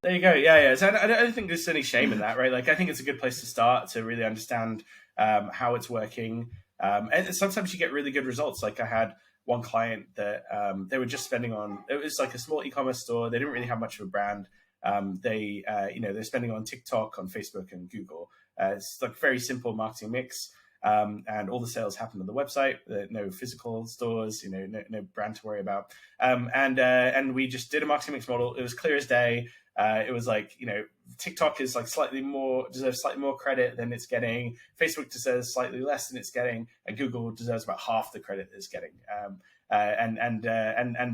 There you go. Yeah. So I don't think there's any shame in that, right? Like I think it's a good place to start to really understand how it's working, and sometimes you get really good results. Like I had one client that they were just spending on. It was like a small e-commerce store. They didn't really have much of a brand. They're spending on TikTok, on Facebook, and Google. It's like very simple marketing mix, and all the sales happen on the website. No physical stores, no brand to worry about. And we just did a marketing mix model. It was clear as day. It was like TikTok is like deserves slightly more credit than it's getting. Facebook deserves slightly less than it's getting, and Google deserves about half the credit it's getting. And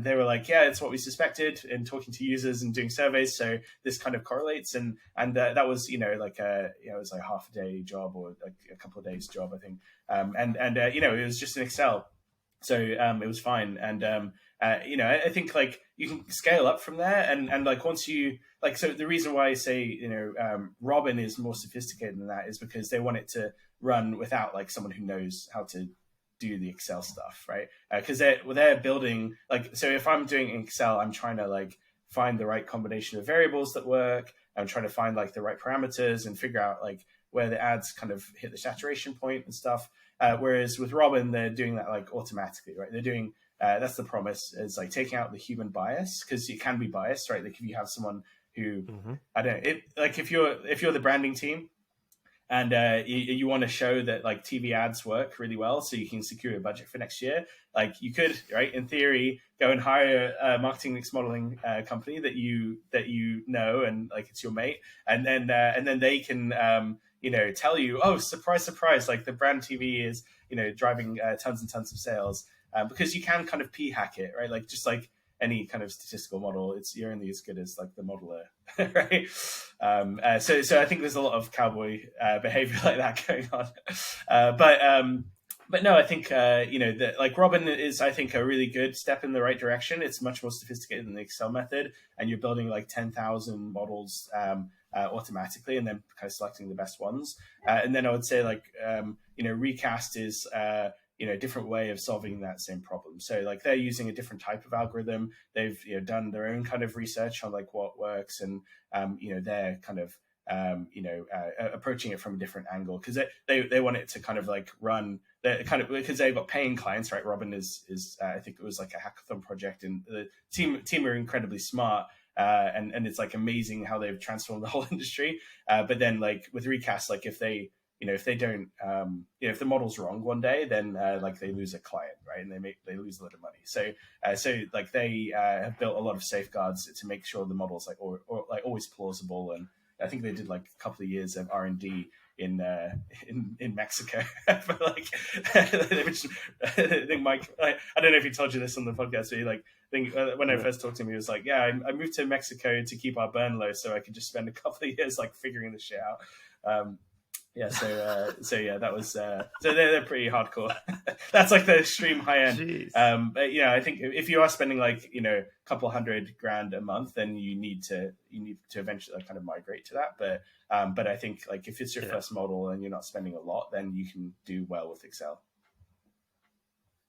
they were like, yeah, it's what we suspected in talking to users and doing surveys. So this kind of correlates, and that was it was like half a day job or like a couple of days job, I think. It was just in Excel, so it was fine. And I think like you can scale up from there, and like once you like, so the reason why I say Robin is more sophisticated than that is because they want it to run without like someone who knows how to do the Excel stuff, right? Because they're building like, so if I'm doing Excel, I'm trying to like find the right combination of variables that work. I'm trying to find like the right parameters and figure out like where the ads kind of hit the saturation point and stuff. Whereas with Robin, they're doing that like automatically, right? They're doing that's the promise, is like taking out the human bias, because it can be biased, right? Like if you have someone who I don't know, like if you're the branding team, and you want to show that like TV ads work really well, so you can secure a budget for next year. Like you could, right, in theory, go and hire a marketing mix modeling company that you know, and like it's your mate, and then they can tell you, oh, surprise, like the brand TV is driving tons and tons of sales, because you can kind of p-hack it, right? Like just like any kind of statistical model, you're only as good as like the modeler, right? So I think there's a lot of cowboy behavior like that going on. But no, I think that like Robin is, I think, a really good step in the right direction. It's much more sophisticated than the Excel method, and you're building like 10,000 models automatically, and then kind of selecting the best ones. And then I would say like Recast is a different way of solving that same problem. So like they're using a different type of algorithm. They've done their own kind of research on like what works, and they're kind of approaching it from a different angle, because they want it to kind of like run kind of, because they've got paying clients, right? Robin is I think it was like a hackathon project, and the team are incredibly smart. And it's like amazing how they've transformed the whole industry. But then like with Recast, like if they don't, if the model's wrong one day, then like they lose a client, right? And they lose a lot of money. So like they have built a lot of safeguards to make sure the model's like or like always plausible. And I think they did like a couple of years of R&D in Mexico. But like I think Mike, I don't know if he told you this on the podcast, but he like, I think when I first talked to him, he was like, yeah, I moved to Mexico to keep our burn low, so I could just spend a couple of years like figuring this shit out. Yeah, so yeah, that was so they're pretty hardcore. That's like the extreme high end. Jeez. But I think if you are spending like a couple $100,000 a month, then you need to eventually kind of migrate to that. But I think like if it's your first model and you're not spending a lot, then you can do well with Excel.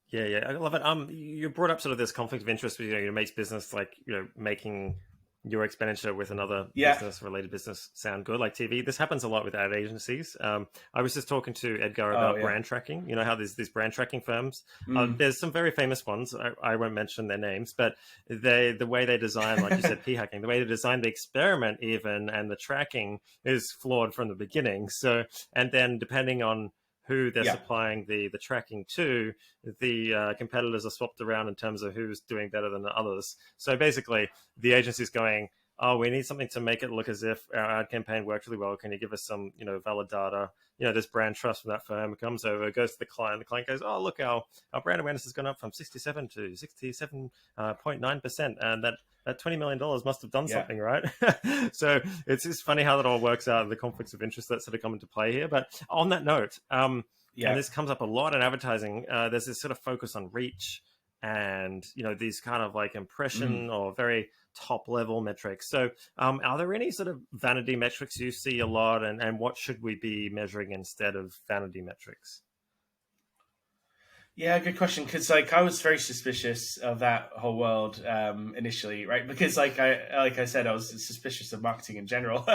Yeah, I love it. You brought up sort of this conflict of interest with your mate's business, like making your expenditure with another business-related business sound good, like TV. This happens a lot with ad agencies. I was just talking to Edgar about brand tracking. You know how there's these brand tracking firms. There's some very famous ones. I won't mention their names, but the way they design, like you said, p-hacking, the way they design the experiment even, and the tracking is flawed from the beginning. So, and then depending on who they're supplying the tracking to, the competitors are swapped around in terms of who's doing better than the others. So basically, the agency's going, oh, we need something to make it look as if our ad campaign worked really well. Can you give us some, valid data? This brand trust from that firm comes over, goes to the client. The client goes, oh, look, our brand awareness has gone up from 67 to 67.9%. And that $20 million must have done something, right? So it's just funny how that all works out, the conflicts of interest that sort of come into play here. But on that note, and this comes up a lot in advertising, there's this sort of focus on reach and, these kind of like impression or very top level metrics. So are there any sort of vanity metrics you see a lot, and what should we be measuring instead of vanity metrics? Yeah, good question. Because I was very suspicious of that whole world initially, right? Because like I said, I was suspicious of marketing in general,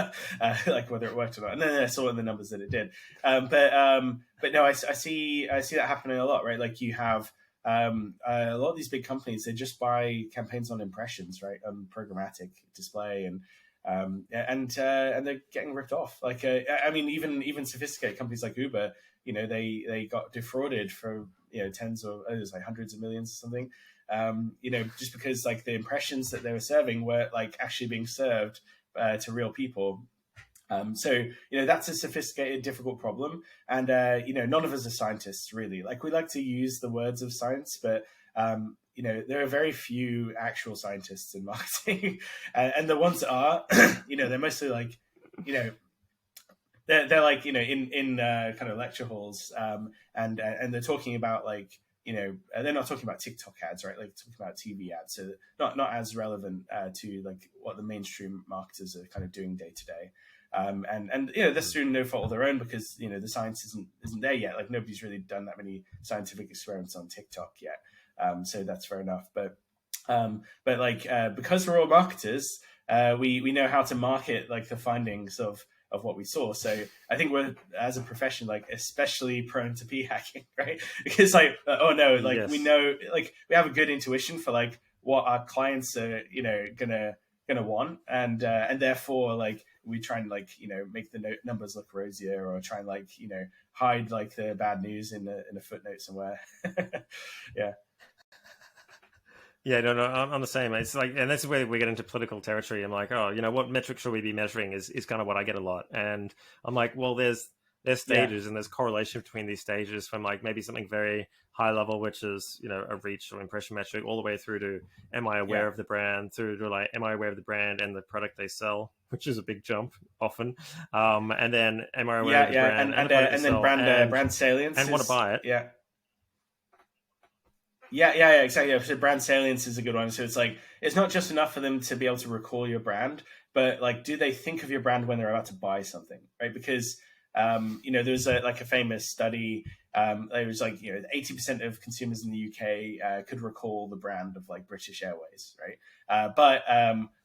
like whether it worked or not. And then I saw in the numbers that it did. But no, I see that happening a lot, right? Like you have a lot of these big companies, they just buy campaigns on impressions, right? On programmatic display, and they're getting ripped off. Like I mean, even sophisticated companies like Uber, they got defrauded for tens of it was like hundreds of millions or something. Just because like the impressions that they were serving were like actually being served to real people. So that's a sophisticated, difficult problem, and none of us are scientists really. Like we like to use the words of science, but there are very few actual scientists in marketing, and the ones that are, they're mostly like, they're like in kind of lecture halls, and they're talking about like they're not talking about TikTok ads, right? Like talking about TV ads, so not as relevant to like what the mainstream marketers are kind of doing day to day. And that's through no fault of their own, because the science isn't there yet. Like nobody's really done that many scientific experiments on TikTok yet, so that's fair enough. But like because we're all marketers, we know how to market like the findings of what we saw. So I think we're, as a profession, like especially prone to p-hacking, right? Because like we know, like we have a good intuition for like what our clients are gonna want, and therefore like we try and like make the numbers look rosier, or try and like hide like the bad news in a footnote somewhere. Yeah, no, I'm the same. It's like, and this is where we get into political territory. I'm like, oh, what metric should we be measuring is kind of what I get a lot. And I'm like, well, there's stages, and there's correlation between these stages, from like maybe something very high level, which is, a reach or impression metric, all the way through to, am I aware of the brand, through to like, am I aware of the brand and the product they sell, which is a big jump often. And then am I aware of the brand and the product they sell, then brand salience and want to buy it. Yeah, exactly. So brand salience is a good one. So it's like, it's not just enough for them to be able to recall your brand, but like, do they think of your brand when they're about to buy something, right? Because, there's a famous study. It was like, 80% of consumers in the UK could recall the brand of like British Airways, right? But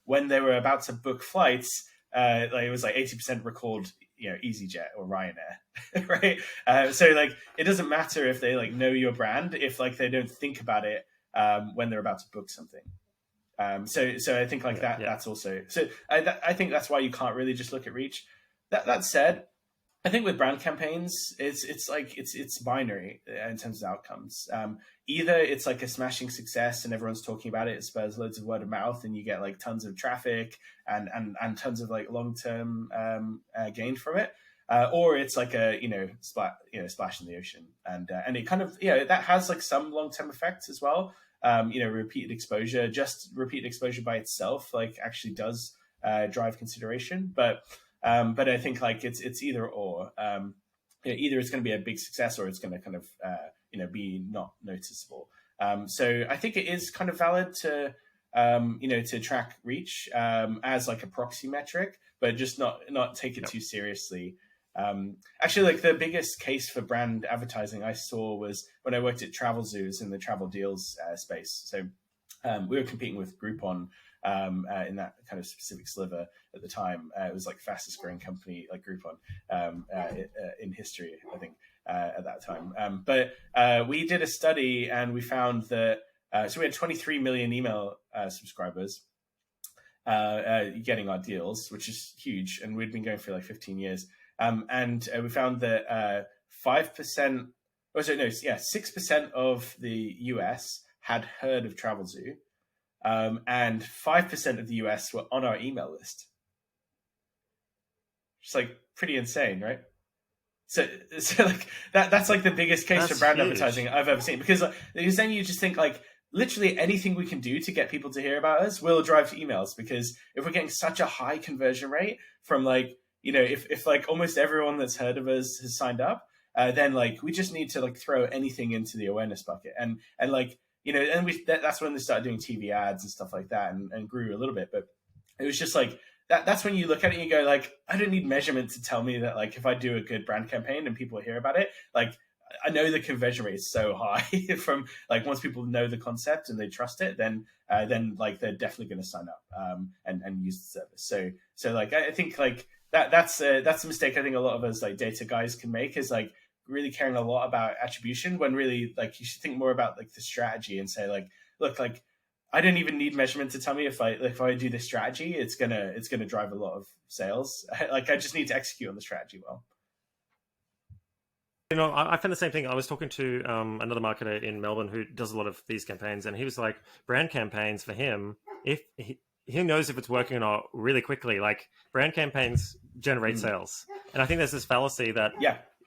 when they were about to book flights, it was like 80% recalled EasyJet or Ryanair, right? So like it doesn't matter if they like know your brand if like they don't think about it when they're about to book something. So I think like that's also, so I think that's why you can't really just look at reach. That said, I think with brand campaigns, it's binary in terms of outcomes. Either it's like a smashing success and everyone's talking about it, it spurs loads of word of mouth, and you get like tons of traffic and tons of like long-term gain from it, or it's like a splash in the ocean, and it kind of that has like some long-term effects as well. Repeated exposure by itself like actually does drive consideration, but But I think like it's either or. Either it's going to be a big success or it's going to kind of be not noticeable. So I think it is kind of valid to to track reach as like a proxy metric, but just not take it too seriously. Actually, like the biggest case for brand advertising I saw was when I worked at travel zoos in the travel deals space. So we were competing with Groupon in that kind of specific sliver at the time. It was like fastest growing company like Groupon in history, I think, at that time. But we did a study and we found that so we had 23 million email subscribers getting our deals, which is huge, and we'd been going for like 15 years. And we found that 5%, 6% of the US had heard of Travelzoo, and 5% of the US were on our email list. It's like pretty insane, right? So like that's like the biggest case for brand advertising I've ever seen, because then you just think like literally anything we can do to get people to hear about us will drive to emails, because if we're getting such a high conversion rate from like, if like almost everyone that's heard of us has signed up, then like we just need to like throw anything into the awareness bucket, and like and that's when they started doing TV ads and stuff like that, and grew a little bit. But it was just like that's when you look at it and you go like, I don't need measurement to tell me that like if I do a good brand campaign and people hear about it, like I know the conversion rate is so high from like once people know the concept and they trust it, then like they're definitely going to sign up and use the service. So like I think like that's a mistake I think a lot of us like data guys can make, is like really caring a lot about attribution, when really like you should think more about like the strategy and say like, look, like I don't even need measurement to tell me if I do this strategy, it's gonna drive a lot of sales. Like I just need to execute on the strategy well. I found the same thing. I was talking to another marketer in Melbourne who does a lot of these campaigns, and he was like, brand campaigns for him, if he knows if it's working or not really quickly. Like brand campaigns generate sales, and I think there's this fallacy that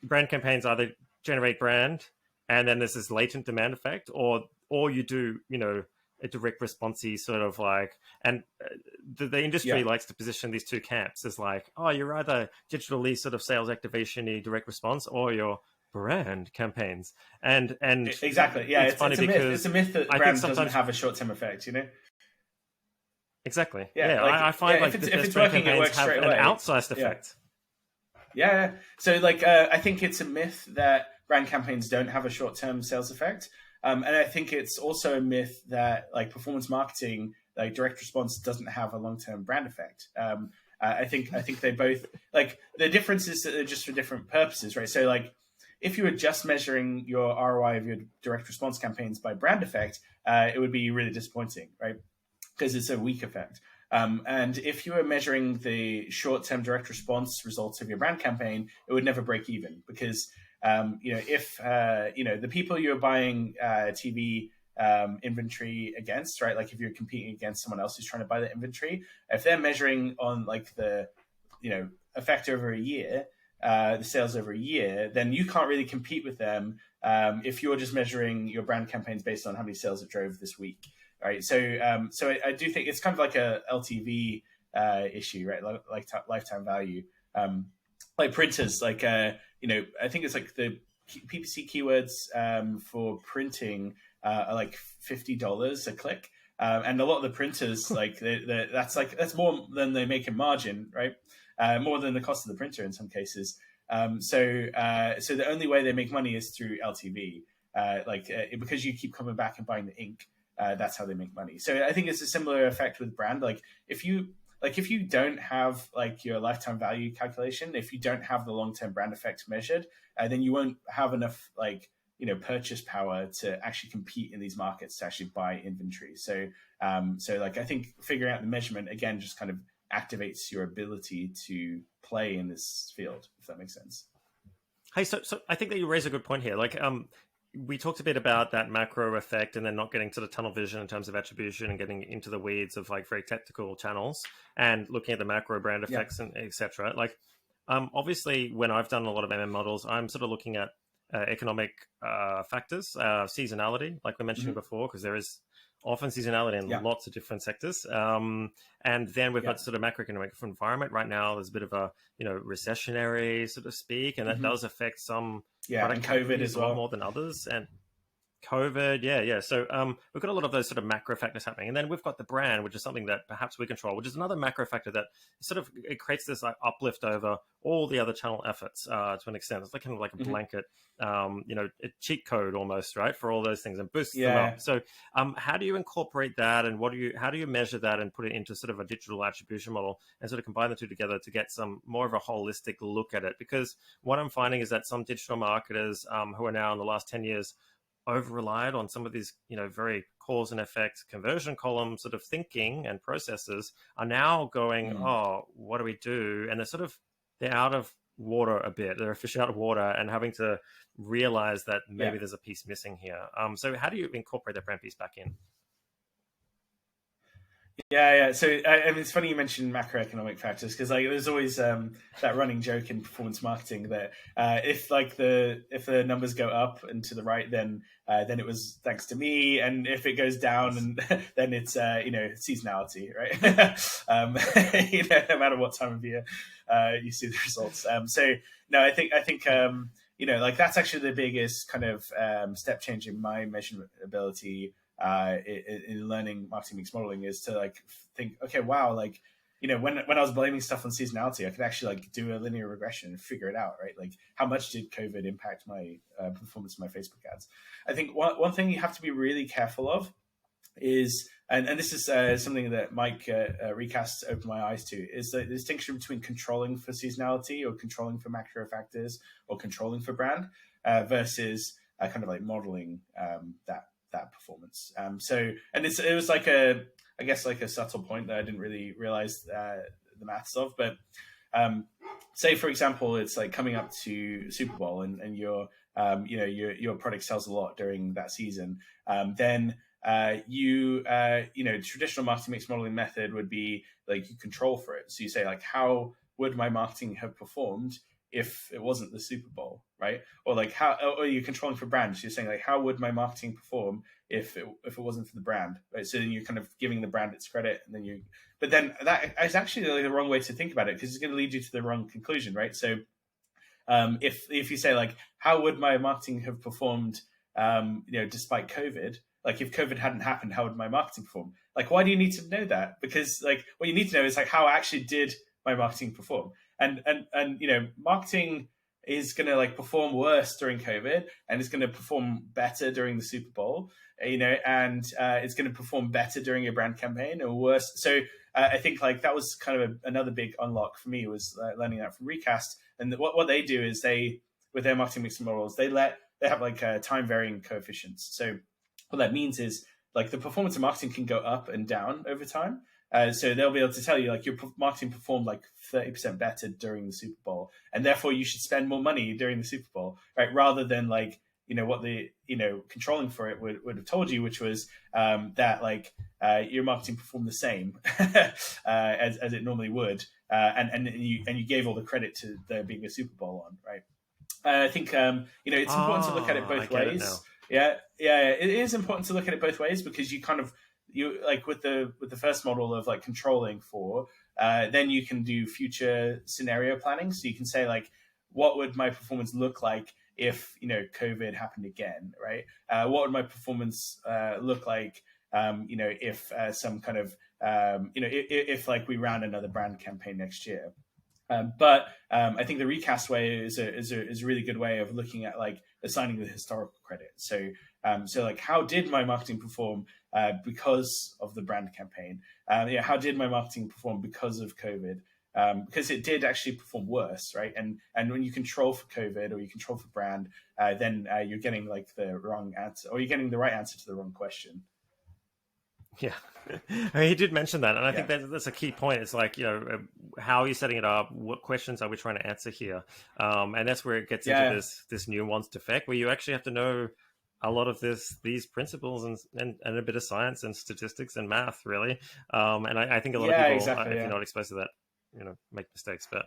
brand campaigns either generate brand, and then there's this latent demand effect, or you do a direct responsey sort of like, and the industry likes to position these two camps as like, oh, you're either digitally sort of sales activation-y direct response, or you're brand campaigns. And exactly, it's funny because it's a myth that brand doesn't have a short-term effect, Exactly. I find like if it's working, it works straight away. An outsized effect. Yeah. So like I think it's a myth that brand campaigns don't have a short-term sales effect. And I think it's also a myth that like performance marketing, like direct response, doesn't have a long-term brand effect. I think they both, like the difference is that they're just for different purposes, right? So like if you were just measuring your ROI of your direct response campaigns by brand effect, it would be really disappointing, right? Because it's a weak effect. And if you were measuring the short-term direct response results of your brand campaign, it would never break even, because if the people you're buying TV inventory against, right? Like if you're competing against someone else who's trying to buy the inventory, if they're measuring on like the effect over a year, the sales over a year, then you can't really compete with them if you're just measuring your brand campaigns based on how many sales it drove this week, right? So I do think it's kind of like a LTV issue, right? Like lifetime value. Like printers, like I think it's like the PPC keywords for printing are like $50 a click, and a lot of the printers like that's more than they make in margin, right? More than the cost of the printer in some cases. So the only way they make money is through LTV, because you keep coming back and buying the ink. That's how they make money. So I think it's a similar effect with brand. Like if you don't have like your lifetime value calculation, if you don't have the long-term brand effect measured, then you won't have enough purchase power to actually compete in these markets to actually buy inventory. So like I think figuring out the measurement again just kind of activates your ability to play in this field, if that makes sense. Hey, so I think that you raise a good point here. Like we talked a bit about that macro effect and then not getting to the tunnel vision in terms of attribution and getting into the weeds of like very technical channels and looking at the macro brand effects and etc. Like obviously when I've done a lot of MM models, I'm sort of looking at economic factors, seasonality, like we mentioned before, because there is often seasonality in lots of different sectors. And then we've got sort of macroeconomic environment right now. There's a bit of a, recessionary, so to speak, and that does affect some and COVID as well more than others. And COVID, yeah. So we've got a lot of those sort of macro factors happening, and then we've got the brand, which is something that perhaps we control, which is another macro factor that sort of it creates this like uplift over all the other channel efforts to an extent. It's like kind of like a blanket, a cheat code almost, right, for all those things and boosts them up. So how do you incorporate that, and how do you measure that and put it into sort of a digital attribution model and sort of combine the two together to get some more of a holistic look at it? Because what I'm finding is that some digital marketers who are now in the last 10 years over relied on some of these, very cause and effect conversion column sort of thinking and processes are now going, oh, what do we do? And they're out of water a bit. They're a fish out of water and having to realize that maybe there's a piece missing here. So how do you incorporate that brand piece back in? Yeah. So I mean, it's funny you mentioned macroeconomic factors because like there's always that running joke in performance marketing that if the numbers go up and to the right, then it was thanks to me, and if it goes down, and then it's seasonality, right? No matter what time of year you see the results. So no, I think like that's actually the biggest kind of step change in my measurement ability. In learning marketing mix modeling is to like think, okay, wow, like, when I was blaming stuff on seasonality, I could actually like do a linear regression and figure it out, right? Like how much did COVID impact my performance of my Facebook ads? I think one thing you have to be really careful of is, and this is something that Mike Recast opened my eyes to, is the distinction between controlling for seasonality or controlling for macro factors or controlling for brand versus kind of like modeling that performance. So, and it was like a subtle point that I didn't really realize the maths of, but say for example, it's like coming up to Super Bowl and your product sells a lot during that season. Then traditional marketing mix modeling method would be like you control for it. So you say like, how would my marketing have performed if it wasn't the Super Bowl, right? Or like or you're controlling for brands. You're saying like, how would my marketing perform if it wasn't for the brand, right? So then you're kind of giving the brand its credit, and but then that is actually like the wrong way to think about it because it's going to lead you to the wrong conclusion, right? So if you say like, how would my marketing have performed, despite COVID? Like if COVID hadn't happened, how would my marketing perform? Like, why do you need to know that? Because like what you need to know is like, how actually did my marketing perform? And marketing is going to like perform worse during COVID, and it's going to perform better during the Super Bowl, and it's going to perform better during a brand campaign or worse. So I think like that was kind of another big unlock for me was learning that from Recast. And what they do is with their marketing mix models, they have like time varying coefficients. So what that means is like the performance of marketing can go up and down over time. So they'll be able to tell you like your marketing performed like 30% better during the Super Bowl, and therefore you should spend more money during the Super Bowl, right? Rather than like what the controlling for it would have told you, which was that like your marketing performed the same as it normally would, and you gave all the credit to there being a Super Bowl on, right? I think it's important to look at it both ways. It is important to look at it both ways because you like with the first model of like controlling for, then you can do future scenario planning. So you can say like, what would my performance look like if COVID happened again, right? What would my performance look like, if some kind of if like we ran another brand campaign next year. But I think the Recast way is a really good way of looking at like assigning the historical credit. So like, how did my marketing perform because of the brand campaign? How did my marketing perform because of COVID? Because it did actually perform worse, right? And when you control for COVID or you control for brand, then you're getting like the wrong answer, or you're getting the right answer to the wrong question. Yeah, I mean, he did mention that, and I think that's a key point. It's like, how are you setting it up? What questions are we trying to answer here? And that's where it gets into this nuanced effect where you actually have to know a lot of these principles and a bit of science and statistics and math, really. And I think a lot of people, if you're not exposed to that. make mistakes. But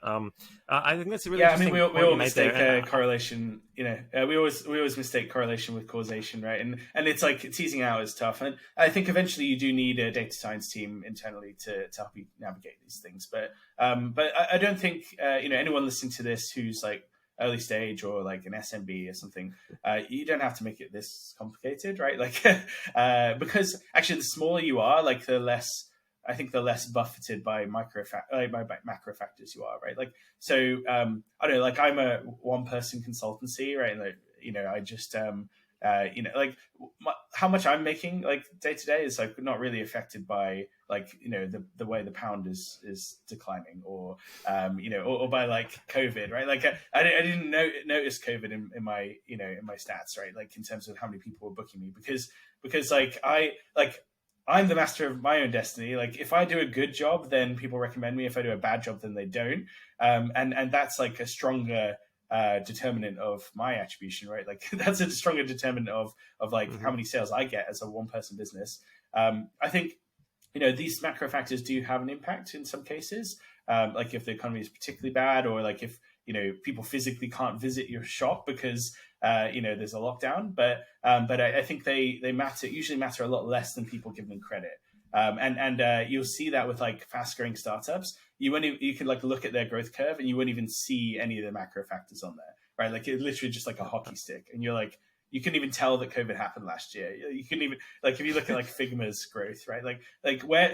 I think that's a really yeah. I mean, interesting we all mistake there. correlation. We always mistake correlation with causation, right? And it's like teasing out is tough. And I think eventually you do need a data science team internally to help you navigate these things. But I don't think anyone listening to this who's like early stage or like an SMB or something, you don't have to make it this complicated, right? Like because actually the smaller you are, like the less buffeted by macro factors you are, right? Like, so I don't know, like I'm a one person consultancy, right? And like, I just how much I'm making like day to day is like not really affected by like the way the pound is declining, or or by like COVID, right? Like I didn't notice COVID in my in my stats, right? Like in terms of how many people were booking me, because I'm the master of my own destiny. Like if I do a good job, then people recommend me. If I do a bad job, then they don't. And that's like a stronger determinant of my attribution, right? Like that's a stronger determinant of like how many sales I get as a one person business. I think these macro factors do have an impact in some cases. Like if the economy is particularly bad, or like if people physically can't visit your shop because there's a lockdown. But I think they usually matter a lot less than people give them credit. And you'll see that with like fast growing startups. You can like look at their growth curve and you wouldn't even see any of the macro factors on there, right? Like it's literally just like a hockey stick, and you're like, you couldn't even tell that COVID happened last year. You couldn't even, like, if you look at like Figma's growth, right?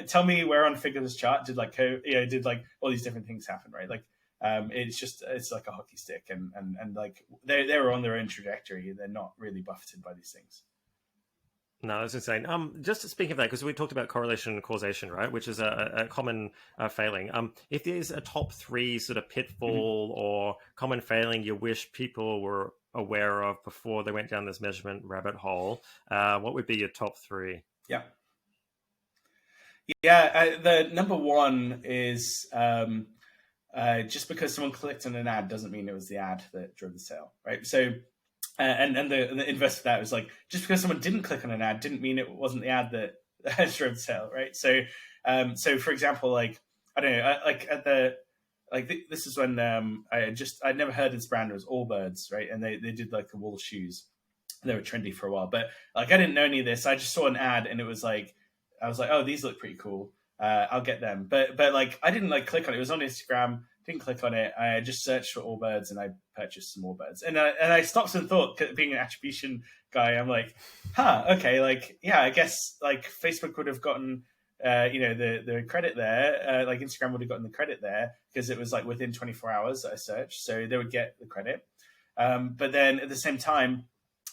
Tell me where on Figma's chart did like did like all these different things happen, right? Like it's like a hockey stick, and like they're on their own trajectory. They're not really buffeted by these things. No, that's insane. Just speaking of that, because we talked about correlation and causation, right? Which is a common failing. If there's a top 3 sort of pitfall or common failing you wish people were aware of before they went down this measurement rabbit hole, what would be your top 3? Yeah. The number 1 is just because someone clicked on an ad doesn't mean it was the ad that drove the sale, right? So. And the inverse of that was like, just because someone didn't click on an ad didn't mean it wasn't the ad that drove the sale, right? So, for example, like I don't know, this is when I'd never heard this brand. It was Allbirds, right? And they did like the wool shoes. They were trendy for a while, but like I didn't know any of this. I just saw an ad and it was like, I was like, oh, these look pretty cool. I'll get them. But like I didn't like click on it. It was on Instagram. Didn't click on it. I just searched for Allbirds and I purchased some Allbirds. And I stopped and thought, being an attribution guy, I'm like, okay, like yeah, I guess like Facebook would have gotten the credit there. Like Instagram would have gotten the credit there because it was like within 24 hours that I searched, so they would get the credit. But then at the same time,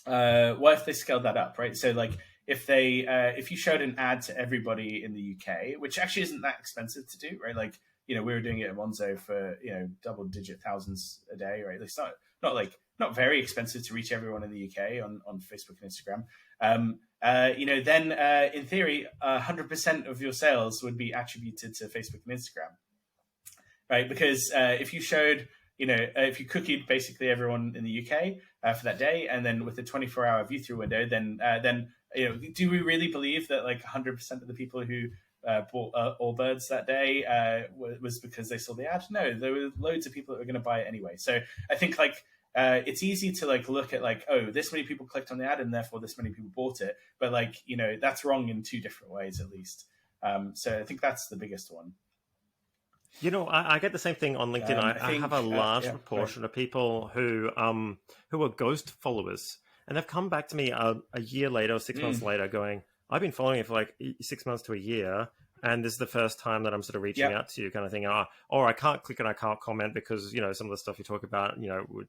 what if they scaled that up, right? So like if you showed an ad to everybody in the UK, which actually isn't that expensive to do, right? Like we were doing it at Monzo for double-digit thousands a day, right? It's not very expensive to reach everyone in the UK on Facebook and Instagram. Then in theory, 100% of your sales would be attributed to Facebook and Instagram, right? Because if you showed, if you cookied basically everyone in the UK for that day, and then with a 24-hour view-through window, then do we really believe that like 100% of the people who bought Allbirds that day was because they saw the ad? No, there were loads of people that were going to buy it anyway. So I think like it's easy to like look at like, oh, this many people clicked on the ad and therefore this many people bought it, but like that's wrong in 2 different ways at least. So I think that's the biggest one. I get the same thing on LinkedIn. I have a large proportion of people who are ghost followers, and they've come back to me a year later or 6 months later going, I've been following you for like 6 months to a year, and this is the first time that I'm sort of reaching out to you, kind of thing. Or I can't click and I can't comment because some of the stuff you talk about, would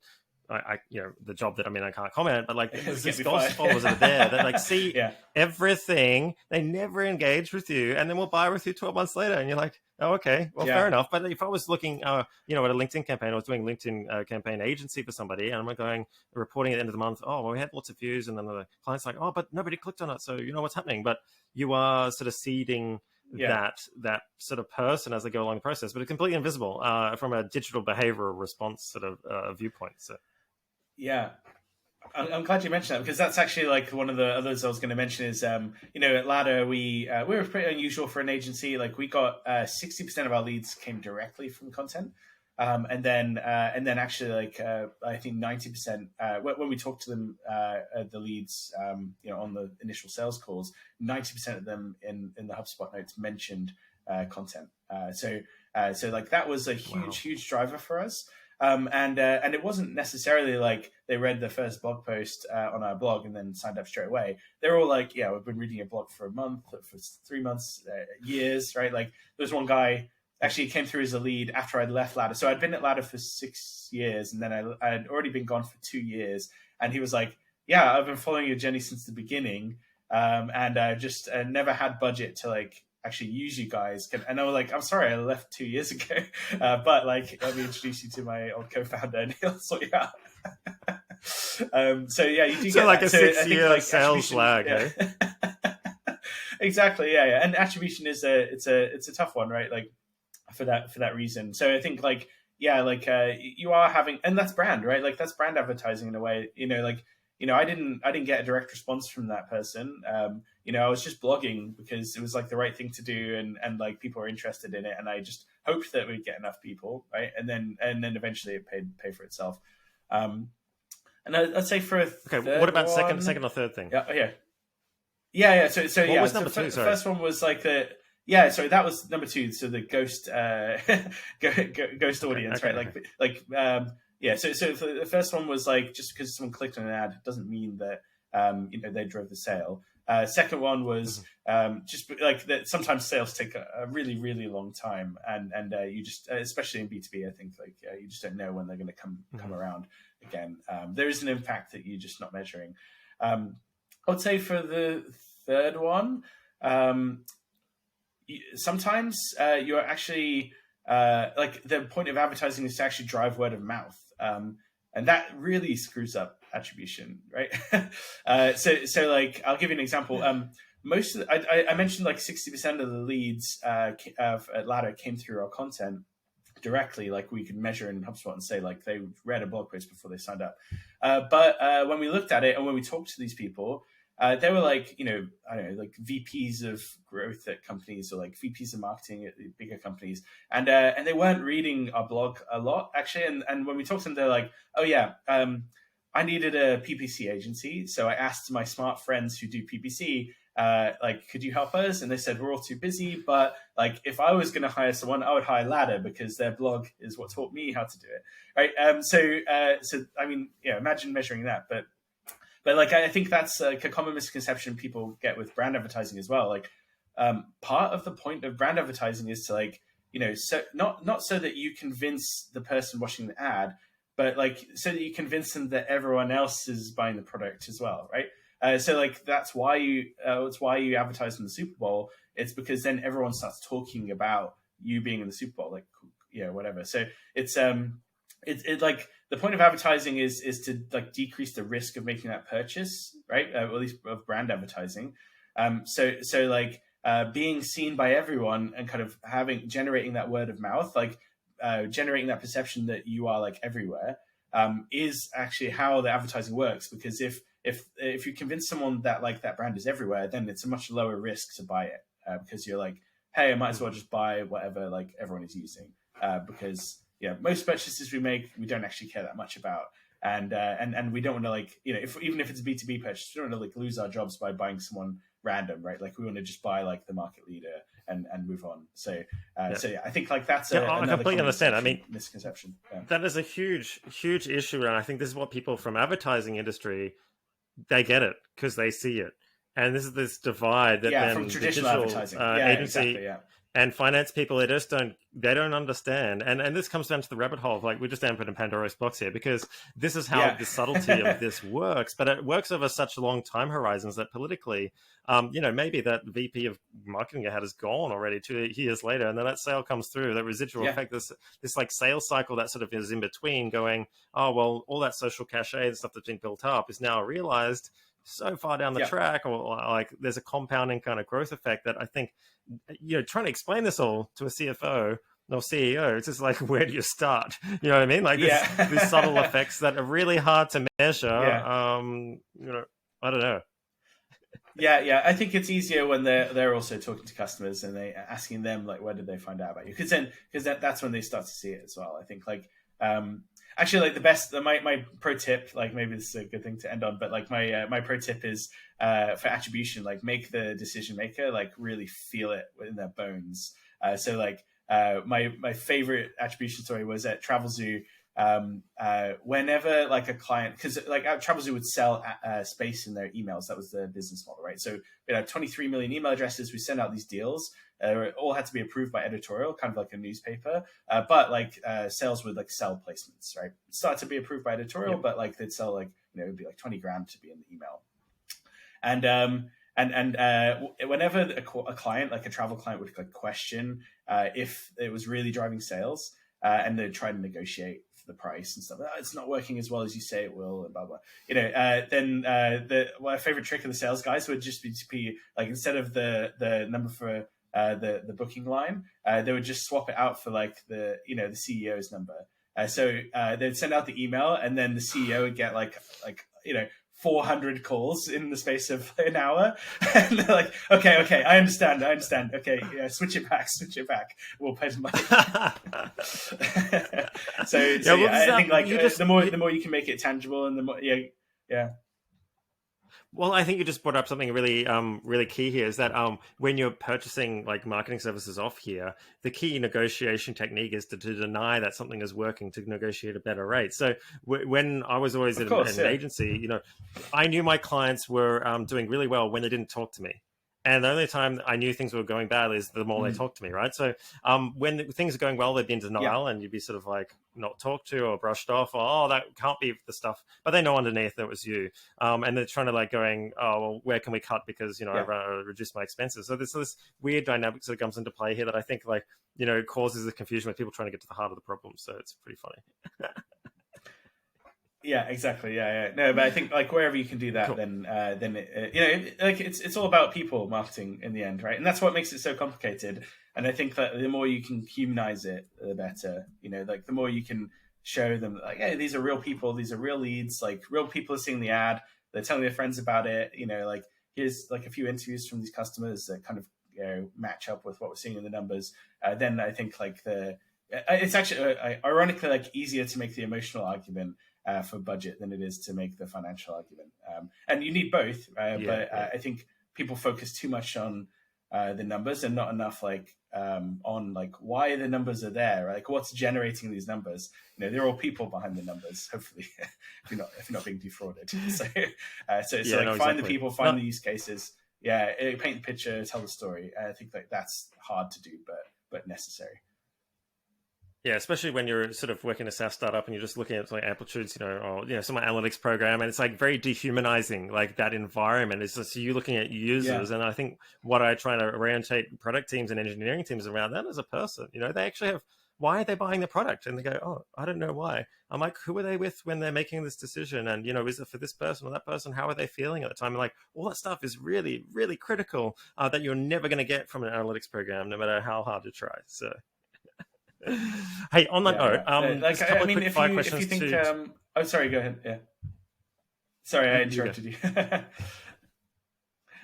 the job that I'm in, I can't comment. But like these ghost followers are there that like see everything, they never engage with you, and then we'll buy with you 12 months later, and you're like, oh, okay, well, fair enough. But if I was looking, at a LinkedIn campaign, I was doing LinkedIn campaign agency for somebody, and I'm reporting at the end of the month, oh, well, we had lots of views, and then the client's like, oh, but nobody clicked on it, so you know what's happening. But you are sort of seeding that sort of person as they go along the process, but it's completely invisible from a digital behavioral response sort of viewpoint. So. Yeah. I'm glad you mentioned that, because that's actually like one of the others I was going to mention is, at Ladder, we were pretty unusual for an agency. Like we got 60% of our leads came directly from content. And then actually, like I think 90% when we talked to them, the leads, on the initial sales calls, 90% of them in the HubSpot notes mentioned content. So like that was a huge driver for us. And it wasn't necessarily like they read the first blog post on our blog and then signed up straight away. They're all like, yeah, we've been reading a blog for a month, for 3 months, years, right? Like there's one guy. Actually, it came through as a lead after I'd left Ladder. So I'd been at Ladder for 6 years, and then I had already been gone for 2 years. And he was like, yeah, I've been following your journey since the beginning. And I just never had budget to like actually use you guys. And I was like, I'm sorry, I left 2 years ago. But like, let me introduce you to my old co-founder and he'll sort you out. So yeah, you do get like that. a 6-year like, sales lag, yeah. eh? Exactly. Yeah. And attribution is it's a tough one, right? Like, for that reason. So I think like, yeah, like you are having, and that's brand, right? Like that's brand advertising in a way, I didn't get a direct response from that person. I was just blogging because it was like the right thing to do, and like people were interested in it, and I just hoped that we'd get enough people, right? And then eventually it paid for itself. And I'd say for what about second or third thing? Yeah. So what was number two? The first one was like the. Yeah, sorry, that was number 2. So the ghost audience, right? Okay. So the first one was like, just because someone clicked on an ad doesn't mean that they drove the sale. Second one was just like that. Sometimes sales take a really, really long time, and you just, especially in B2B, I think like you just don't know when they're going to come around again. There is an impact that you're just not measuring. I would say for the third one. Sometimes you're actually like the point of advertising is to actually drive word of mouth, and that really screws up attribution, right? So like I'll give you an example. Most of I mentioned like 60% of the leads at Ladder came through our content directly. Like we could measure in HubSpot and say like they read a blog post before they signed up. But when we looked at it and when we talked to these people. They were like, I don't know, like VPs of growth at companies or like VPs of marketing at the bigger companies. And they weren't reading our blog a lot, actually. And when we talked to them, they're like, oh, yeah, I needed a PPC agency. So I asked my smart friends who do PPC, like, could you help us? And they said, we're all too busy. But like, if I was going to hire someone, I would hire Ladder because their blog is what taught me how to do it. Right. So I mean, yeah, imagine measuring that. But like, I think that's like a common misconception people get with brand advertising as well. Like, part of the point of brand advertising is to like, so not so that you convince the person watching the ad, but like so that you convince them that everyone else is buying the product as well, right? So like that's why you advertise in the Super Bowl. It's because then everyone starts talking about you being in the Super Bowl, like whatever. So it's It like the point of advertising is to like decrease the risk of making that purchase, right? Or at least of brand advertising. So like being seen by everyone and kind of generating that word of mouth, like generating that perception that you are like everywhere, is actually how the advertising works. Because if you convince someone that like that brand is everywhere, then it's a much lower risk to buy it because you're like, hey, I might as well just buy whatever like everyone is using because. Yeah, most purchases we make, we don't actually care that much about, and we don't want to like even if it's a B2B purchase, we don't want to like lose our jobs by buying someone random, right? Like we want to just buy like the market leader and move on. So yeah, I think like that's I completely understand. I mean, misconception. Yeah. That is a huge issue, and I think this is what people from advertising industry they get it because they see it, and this is this divide that then from traditional the digital advertising agency. Exactly, yeah. And finance people, they don't understand. And this comes down to the rabbit hole. Like we just opened a Pandora's box here because this is how the subtlety of this works. But it works over such long time horizons that politically, maybe that VP of marketing you had is gone already 2 years later. And then that sale comes through, that residual effect, this like sales cycle that sort of is in between going, oh, well, all that social cachet, the stuff that's been built up is now realized so far down the track, or like there's a compounding kind of growth effect that I think, trying to explain this all to a CFO no CEO. It's just like, where do you start? You know what I mean? Like Yeah. these subtle effects that are really hard to measure. Yeah. You know, I don't know. Yeah. I think it's easier when they're also talking to customers and they asking them like, where did they find out about you? Because that's when they start to see it as well. I think like actually like the best my pro tip, like maybe this is a good thing to end on, but like my pro tip is for attribution, like make the decision maker like really feel it in their bones. So like my favorite attribution story was at Travelzoo. Whenever like a client, because like Travelzoo would sell space in their emails. That was the business model, right? So we had 23 million email addresses. We send out these deals. It all had to be approved by editorial, kind of like a newspaper. But like sales would like sell placements, right? It started to be approved by editorial, yep. But like they'd sell like, you know, it'd be like 20 grand to be in the email. And whenever a client, like a travel client, would like question if it was really driving sales, and they'd try to negotiate the price and stuff. It's not working as well as you say it will, and blah blah. You know, then my favorite trick of the sales guys would just be like, instead of the number for the booking line, they would just swap it out for like the CEO's number. So they'd send out the email, and then the CEO would get like 400 calls in the space of an hour. And they're like, okay, I understand. Okay, yeah, switch it back. We'll pay the money. I think like the more you can make it tangible, and the more, yeah. Well, I think you just brought up something really, really key here, is that when you're purchasing like marketing services off here, the key negotiation technique is to deny that something is working, to negotiate a better rate. So when I was always in an agency, you know, I knew my clients were doing really well when they didn't talk to me. And the only time I knew things were going bad is the more they talked to me, right? So when things are going well, they'd be in denial, and you'd be sort of like not talked to or brushed off, or, oh, that can't be the stuff. But they know underneath that it was you. And they're trying to like going, oh, well, where can we cut? Because, you know, I reduce my expenses. So there's this weird dynamic that comes into play here that I think like, you know, causes the confusion with people trying to get to the heart of the problem. So it's pretty funny. Yeah, exactly. Yeah. No, but I think like wherever you can do that, cool. then like it's all about people marketing in the end, right? And that's what makes it so complicated. And I think that the more you can humanize it, the better. You know, like the more you can show them, like, hey, these are real people, these are real leads, like real people are seeing the ad, they're telling their friends about it. You know, like here's like a few interviews from these customers that kind of match up with what we're seeing in the numbers. Then I think like it's actually ironically like easier to make the emotional argument for budget than it is to make the financial argument. And you need both, but I think people focus too much on the numbers and not enough like on like why the numbers are there, right? Like what's generating these numbers. You know, they're all people behind the numbers, hopefully, if you're not being defrauded. So find the people, find the use cases, paint the picture, tell the story. I think like that's hard to do, but necessary. Yeah, especially when you're sort of working a SaaS startup and you're just looking at like Amplitudes, or some analytics program, and it's like very dehumanizing, like that environment. It's just you looking at users, and I think what I try to orientate product teams and engineering teams around that as a person. You know, they actually have, why are they buying the product? And they go, oh, I don't know why. I'm like, who are they with when they're making this decision? And, you know, is it for this person or that person? How are they feeling at the time? And like, all that stuff is really, really critical that you're never going to get from an analytics program, no matter how hard you try. So. Hey, on that note, like, a couple of quick if fire you questions think, to... oh, sorry, go ahead. Yeah, sorry, I interrupted you.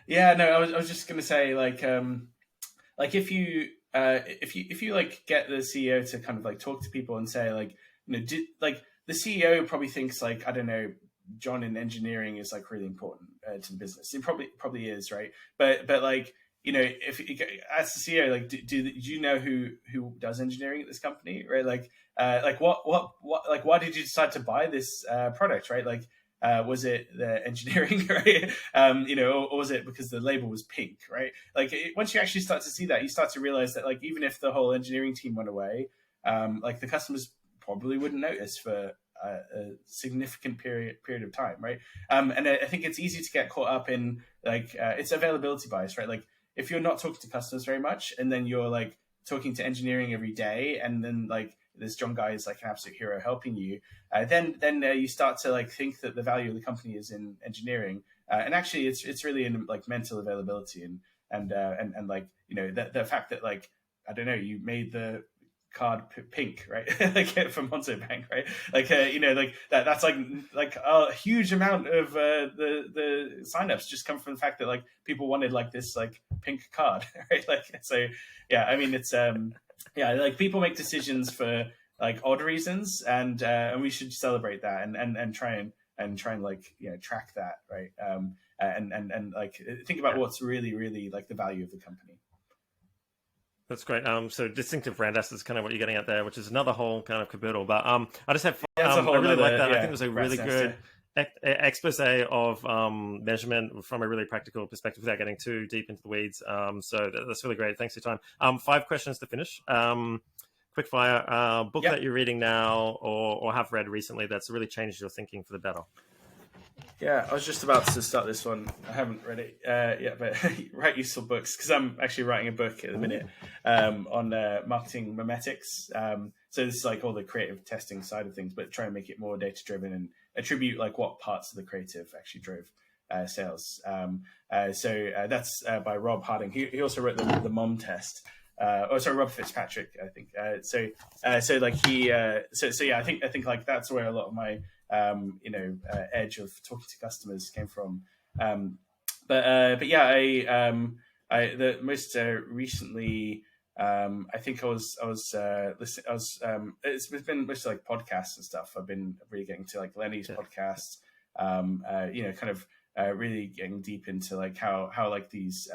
Yeah, no, I was just gonna say, like if you like get the CEO to kind of like talk to people and say, like, you know, the CEO probably thinks like, I don't know, John in engineering is like really important to the business. It probably is, right? But like, you know, if as the CEO, like, do you know who does engineering at this company, right? Like why did you decide to buy this product, right? Like, was it the engineering, right? Or was it because the label was pink, right? Like once you actually start to see that, you start to realize that like even if the whole engineering team went away, like the customers probably wouldn't notice for a significant period of time, right? And I think it's easy to get caught up in like it's availability bias, right? Like if you're not talking to customers very much, and then you're like talking to engineering every day, and then like this John guy is like an absolute hero helping you, then you start to like think that the value of the company is in engineering, and actually it's really in like mental availability and like, you know, the fact that like, I don't know, you made the card pink, right? Like from Monzo Bank, right? Like like that's like a huge amount of the signups just come from the fact that like people wanted like this like pink card, right? Like so, yeah. I mean, it's like people make decisions for like odd reasons, and we should celebrate that and try and like track that, right? And like think about what's really like the value of the company. That's great. So distinctive brand assets is kind of what you're getting at there, which is another whole kind of caboodle. But I just have I really like that. I think it was a really good expose of measurement from a really practical perspective without getting too deep into the weeds. So that's really great. Thanks for your time. 5 questions to finish. Quick fire. Book that you're reading now or have read recently that's really changed your thinking for the better. Yeah, I was just about to start this one. I haven't read it yet, but write useful books, because I'm actually writing a book at the minute on marketing memetics. So this is like all the creative testing side of things, but try and make it more data driven and attribute like what parts of the creative actually drove sales. So that's by Rob Harding. He also wrote the Mom Test. Rob Fitzpatrick, I think. So like he, so yeah, I think like that's where a lot of my edge of talking to customers came from. But yeah, I the most recently, I think I was listening. It's been mostly like podcasts and stuff. I've been really getting to like Lenny's podcast. Kind of really getting deep into like how like these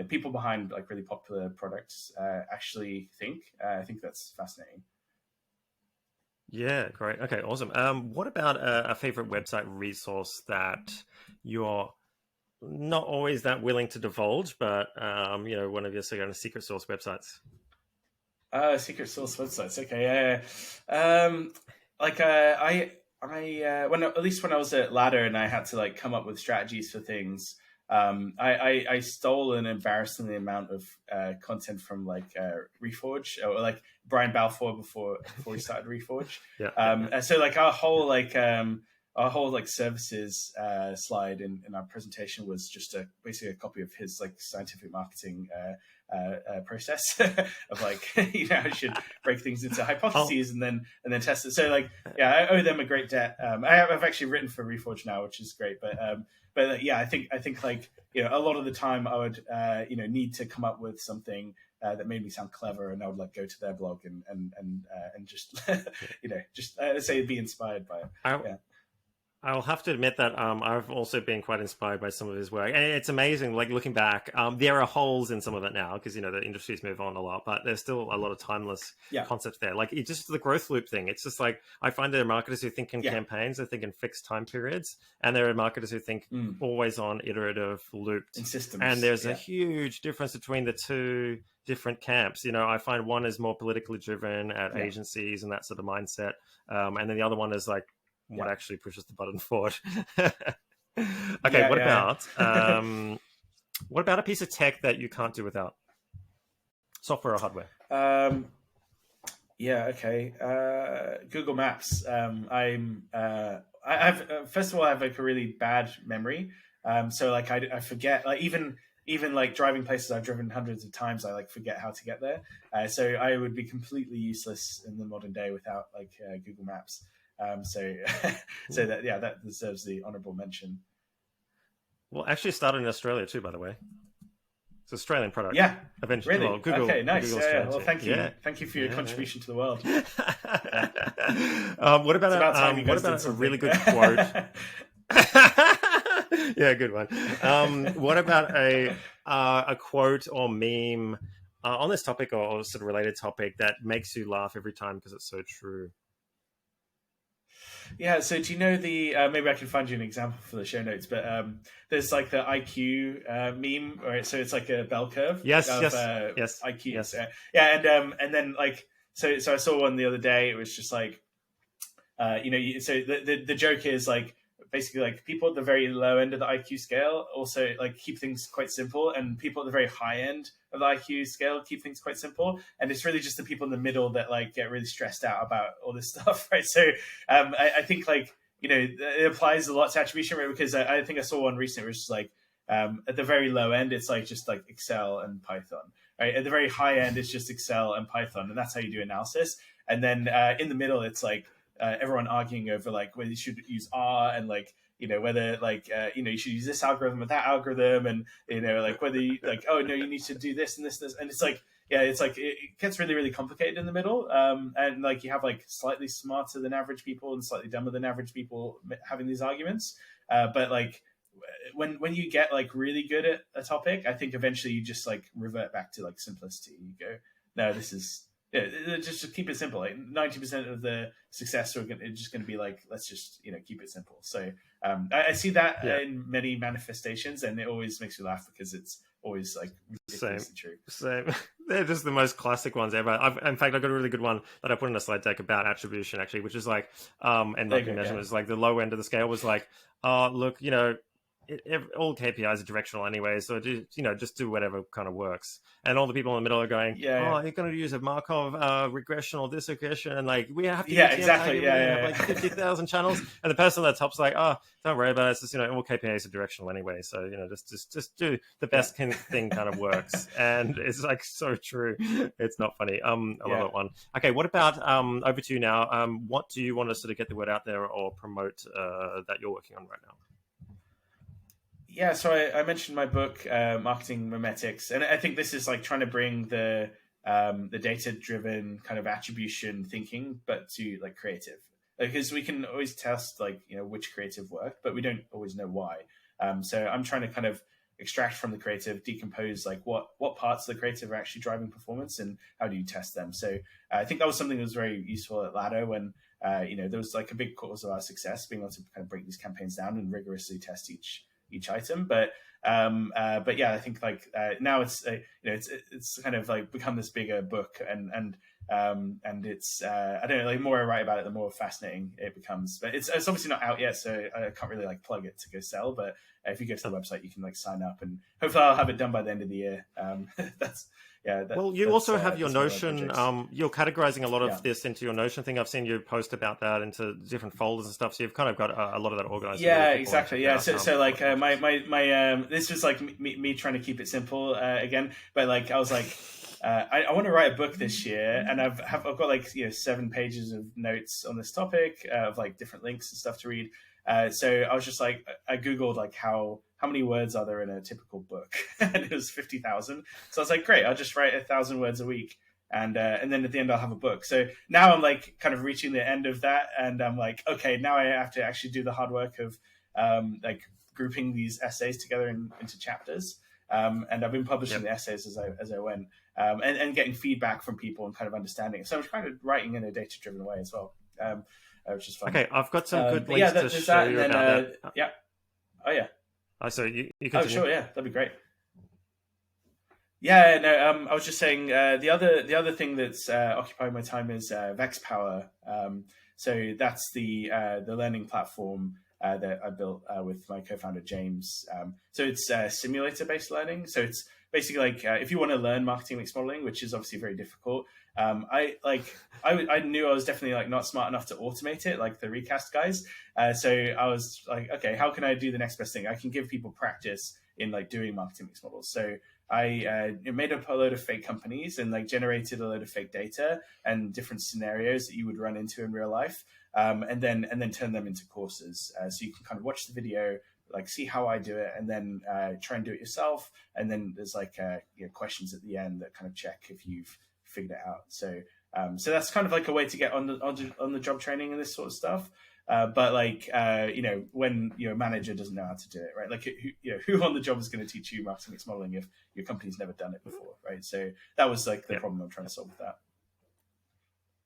people behind like really popular products actually think. I think that's fascinating. Yeah, great. Okay, awesome. What about a favorite website resource that you're not always that willing to divulge, but one of your secret source websites? Secret source websites. Okay, yeah. When at least when I was at Ladder and I had to like come up with strategies for things, I stole an embarrassing amount of content from like Reforge or like Brian Balfour before we started Reforge. So like our whole services slide in our presentation was just basically a copy of his like scientific marketing process of like how you should break things into hypotheses and then test it. So like I owe them a great debt. I've actually written for Reforge now, which is great, but yeah, I think like a lot of the time I would need to come up with something that made me sound clever, and I would like go to their blog and just just say be inspired by it. I'll have to admit that I've also been quite inspired by some of his work, and it's amazing. Like looking back, there are holes in some of it now because the industries move on a lot, but there's still a lot of timeless concepts there. Like it's just the growth loop thing. It's just like I find there are marketers who think in campaigns, they think in fixed time periods, and there are marketers who think always on, iterative, looped, in systems. And there's a huge difference between the two different camps. I find one is more politically driven at agencies and that sort of mindset, and then the other one is like what actually pushes the button forward. Okay, what about a piece of tech that you can't do without? Software or hardware? Google Maps. I have first of all, I have like a really bad memory. So like I forget, like even like driving places I've driven hundreds of times, I like forget how to get there. So I would be completely useless in the modern day without like Google Maps. So that deserves the honourable mention. Well, actually started in Australia too, by the way. It's an Australian product. Yeah, eventually. Really? Well, Google, okay, nice. Google Well, thank you. Thank you for your contribution to the world. What about a really good quote? Yeah, good one. What about a quote or meme on this topic or sort of related topic that makes you laugh every time because it's so true? Yeah, so do you know the maybe I can find you an example for the show notes, but there's like the IQ meme, right? So it's like a bell curve. Yes. IQ. Yes. And then like so I saw one the other day. It was just like so the joke is like basically like people at the very low end of the IQ scale also like keep things quite simple, and people at the very high end of the IQ scale keep things quite simple, and it's really just the people in the middle that like get really stressed out about all this stuff, right? So I think like it applies a lot to attribution rate, because I think I saw one recently which is like at the very low end it's like just like Excel and Python, right? At the very high end, it's just Excel and Python, and that's how you do analysis. And then in the middle, it's like everyone arguing over like whether you should use R and like whether like you should use this algorithm or that algorithm, and like whether you like oh no you need to do this and this, and it's like it's like it gets really really complicated in the middle, and like you have like slightly smarter than average people and slightly dumber than average people having these arguments, but like when you get like really good at a topic, I think eventually you just like revert back to like simplicity. You go, no, this is just keep it simple. Like 90% of the success are just going to be like, let's just keep it simple. So I see that in many manifestations, and it always makes me laugh because it's always like ridiculously true. Same. They're just the most classic ones ever. In fact, I got a really good one that I put in a slide deck about attribution actually, which is like and like measurement is like the low end of the scale was like, look, all KPIs are directional anyway, so just do whatever kind of works. And all the people in the middle are going, you're going to use a Markov regression or this regression, and like we have to exactly have like 50,000 channels. And the person at the top's like, don't worry about it. It's just all KPIs are directional anyway, so just do the best thing kind of works. And it's like so true. It's not funny. I love that one. Okay, what about over to you now? What do you want to sort of get the word out there or promote that you're working on right now? Yeah, so I mentioned my book, Marketing Memetics, and I think this is like trying to bring the data-driven kind of attribution thinking, but to like creative, because we can always test like which creative worked, but we don't always know why. So I'm trying to kind of extract from the creative, decompose like what parts of the creative are actually driving performance, and how do you test them. So I think that was something that was very useful at Ladder when there was like a big cause of our success, being able to kind of break these campaigns down and rigorously test each item. But yeah, I think like now it's it's kind of like become this bigger book, and it's I don't know, like the more I write about it, the more fascinating it becomes. But it's obviously not out yet, so I can't really like plug it to go sell. But if you go to the website, you can like sign up, and hopefully I'll have it done by the end of the year. Well, you also have your Notion. You're categorizing a lot of this into your Notion thing. I've seen you post about that into different folders and stuff. So you've kind of got a lot of that organized. Yeah, exactly. Yeah. So like my this was like me trying to keep it simple again. But like I was like, I want to write a book this year, and I've got like 7 pages of notes on this topic of like different links and stuff to read. So I was just like, I Googled like how many words are there in a typical book, and it was 50,000. So I was like, great, I'll just write 1,000 words a week, and then at the end I'll have a book. So now I'm like kind of reaching the end of that, and I'm like, okay, now I have to actually do the hard work of like grouping these essays together into chapters. And I've been publishing the essays as I went, and getting feedback from people and kind of understanding it. So I'm kind of writing in a data-driven way as well. Which is fun. Okay, I've got some good links to show you about that. Yeah. Oh, yeah. So you continue. Oh, sure, yeah. That'd be great. Yeah, no, I was just saying the other thing that's occupying my time is VexPower. So that's the learning platform that I built with my co-founder, James. So it's simulator-based learning. So it's basically like if you want to learn marketing mix modeling, which is obviously very difficult, I knew I was definitely like not smart enough to automate it like the Recast guys. So I was like, okay, how can I do the next best thing? I can give people practice in like doing marketing mix models. So I made up a load of fake companies and like generated a load of fake data and different scenarios that you would run into in real life, and then turn them into courses. So you can kind of watch the video, like see how I do it, and then try and do it yourself. And then there's like questions at the end that kind of check if you've figured it out. So that's kind of like a way to get on the job training and this sort of stuff. But like when your manager doesn't know how to do it, right? Like who on the job is going to teach you marketing mix modeling if your company's never done it before, right? So that was like the problem I'm trying to solve with that.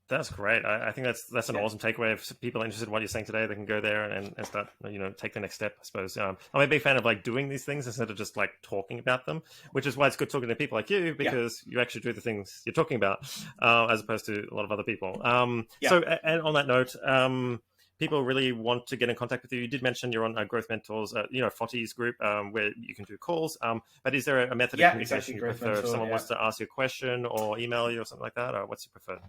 That's great. I think that's an awesome takeaway. If people are interested in what you're saying today, they can go there and start, take the next step, I suppose. I'm a big fan of like doing these things instead of just like talking about them, which is why it's good talking to people like you, because you actually do the things you're talking about, as opposed to a lot of other people. So, and on that note, people really want to get in contact with you. You did mention you're on Growth Mentors, Fotty's group, where you can do calls. But is there a method of communication you prefer if someone wants to ask you a question or email you or something like that, or what's your preferred?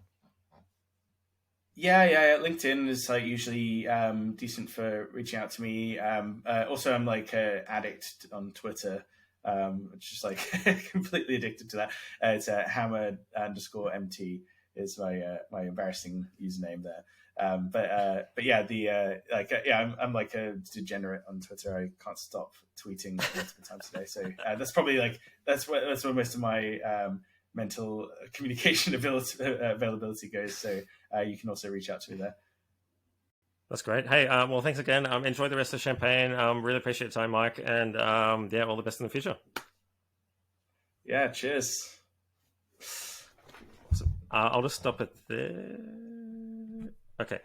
Yeah. LinkedIn is like usually decent for reaching out to me. Also, I'm like an addict on Twitter. just like completely addicted to that. It's hammer_mt is my embarrassing username there. But yeah, I'm like a degenerate on Twitter. I can't stop tweeting multiple times a day. So that's probably like that's where most of my mental communication availability goes. So you can also reach out to me there. That's great. Hey, well, thanks again. Enjoy the rest of the champagne. Really appreciate your time, Mike, and yeah, all the best in the future. Yeah, cheers. I'll just stop it there. Okay.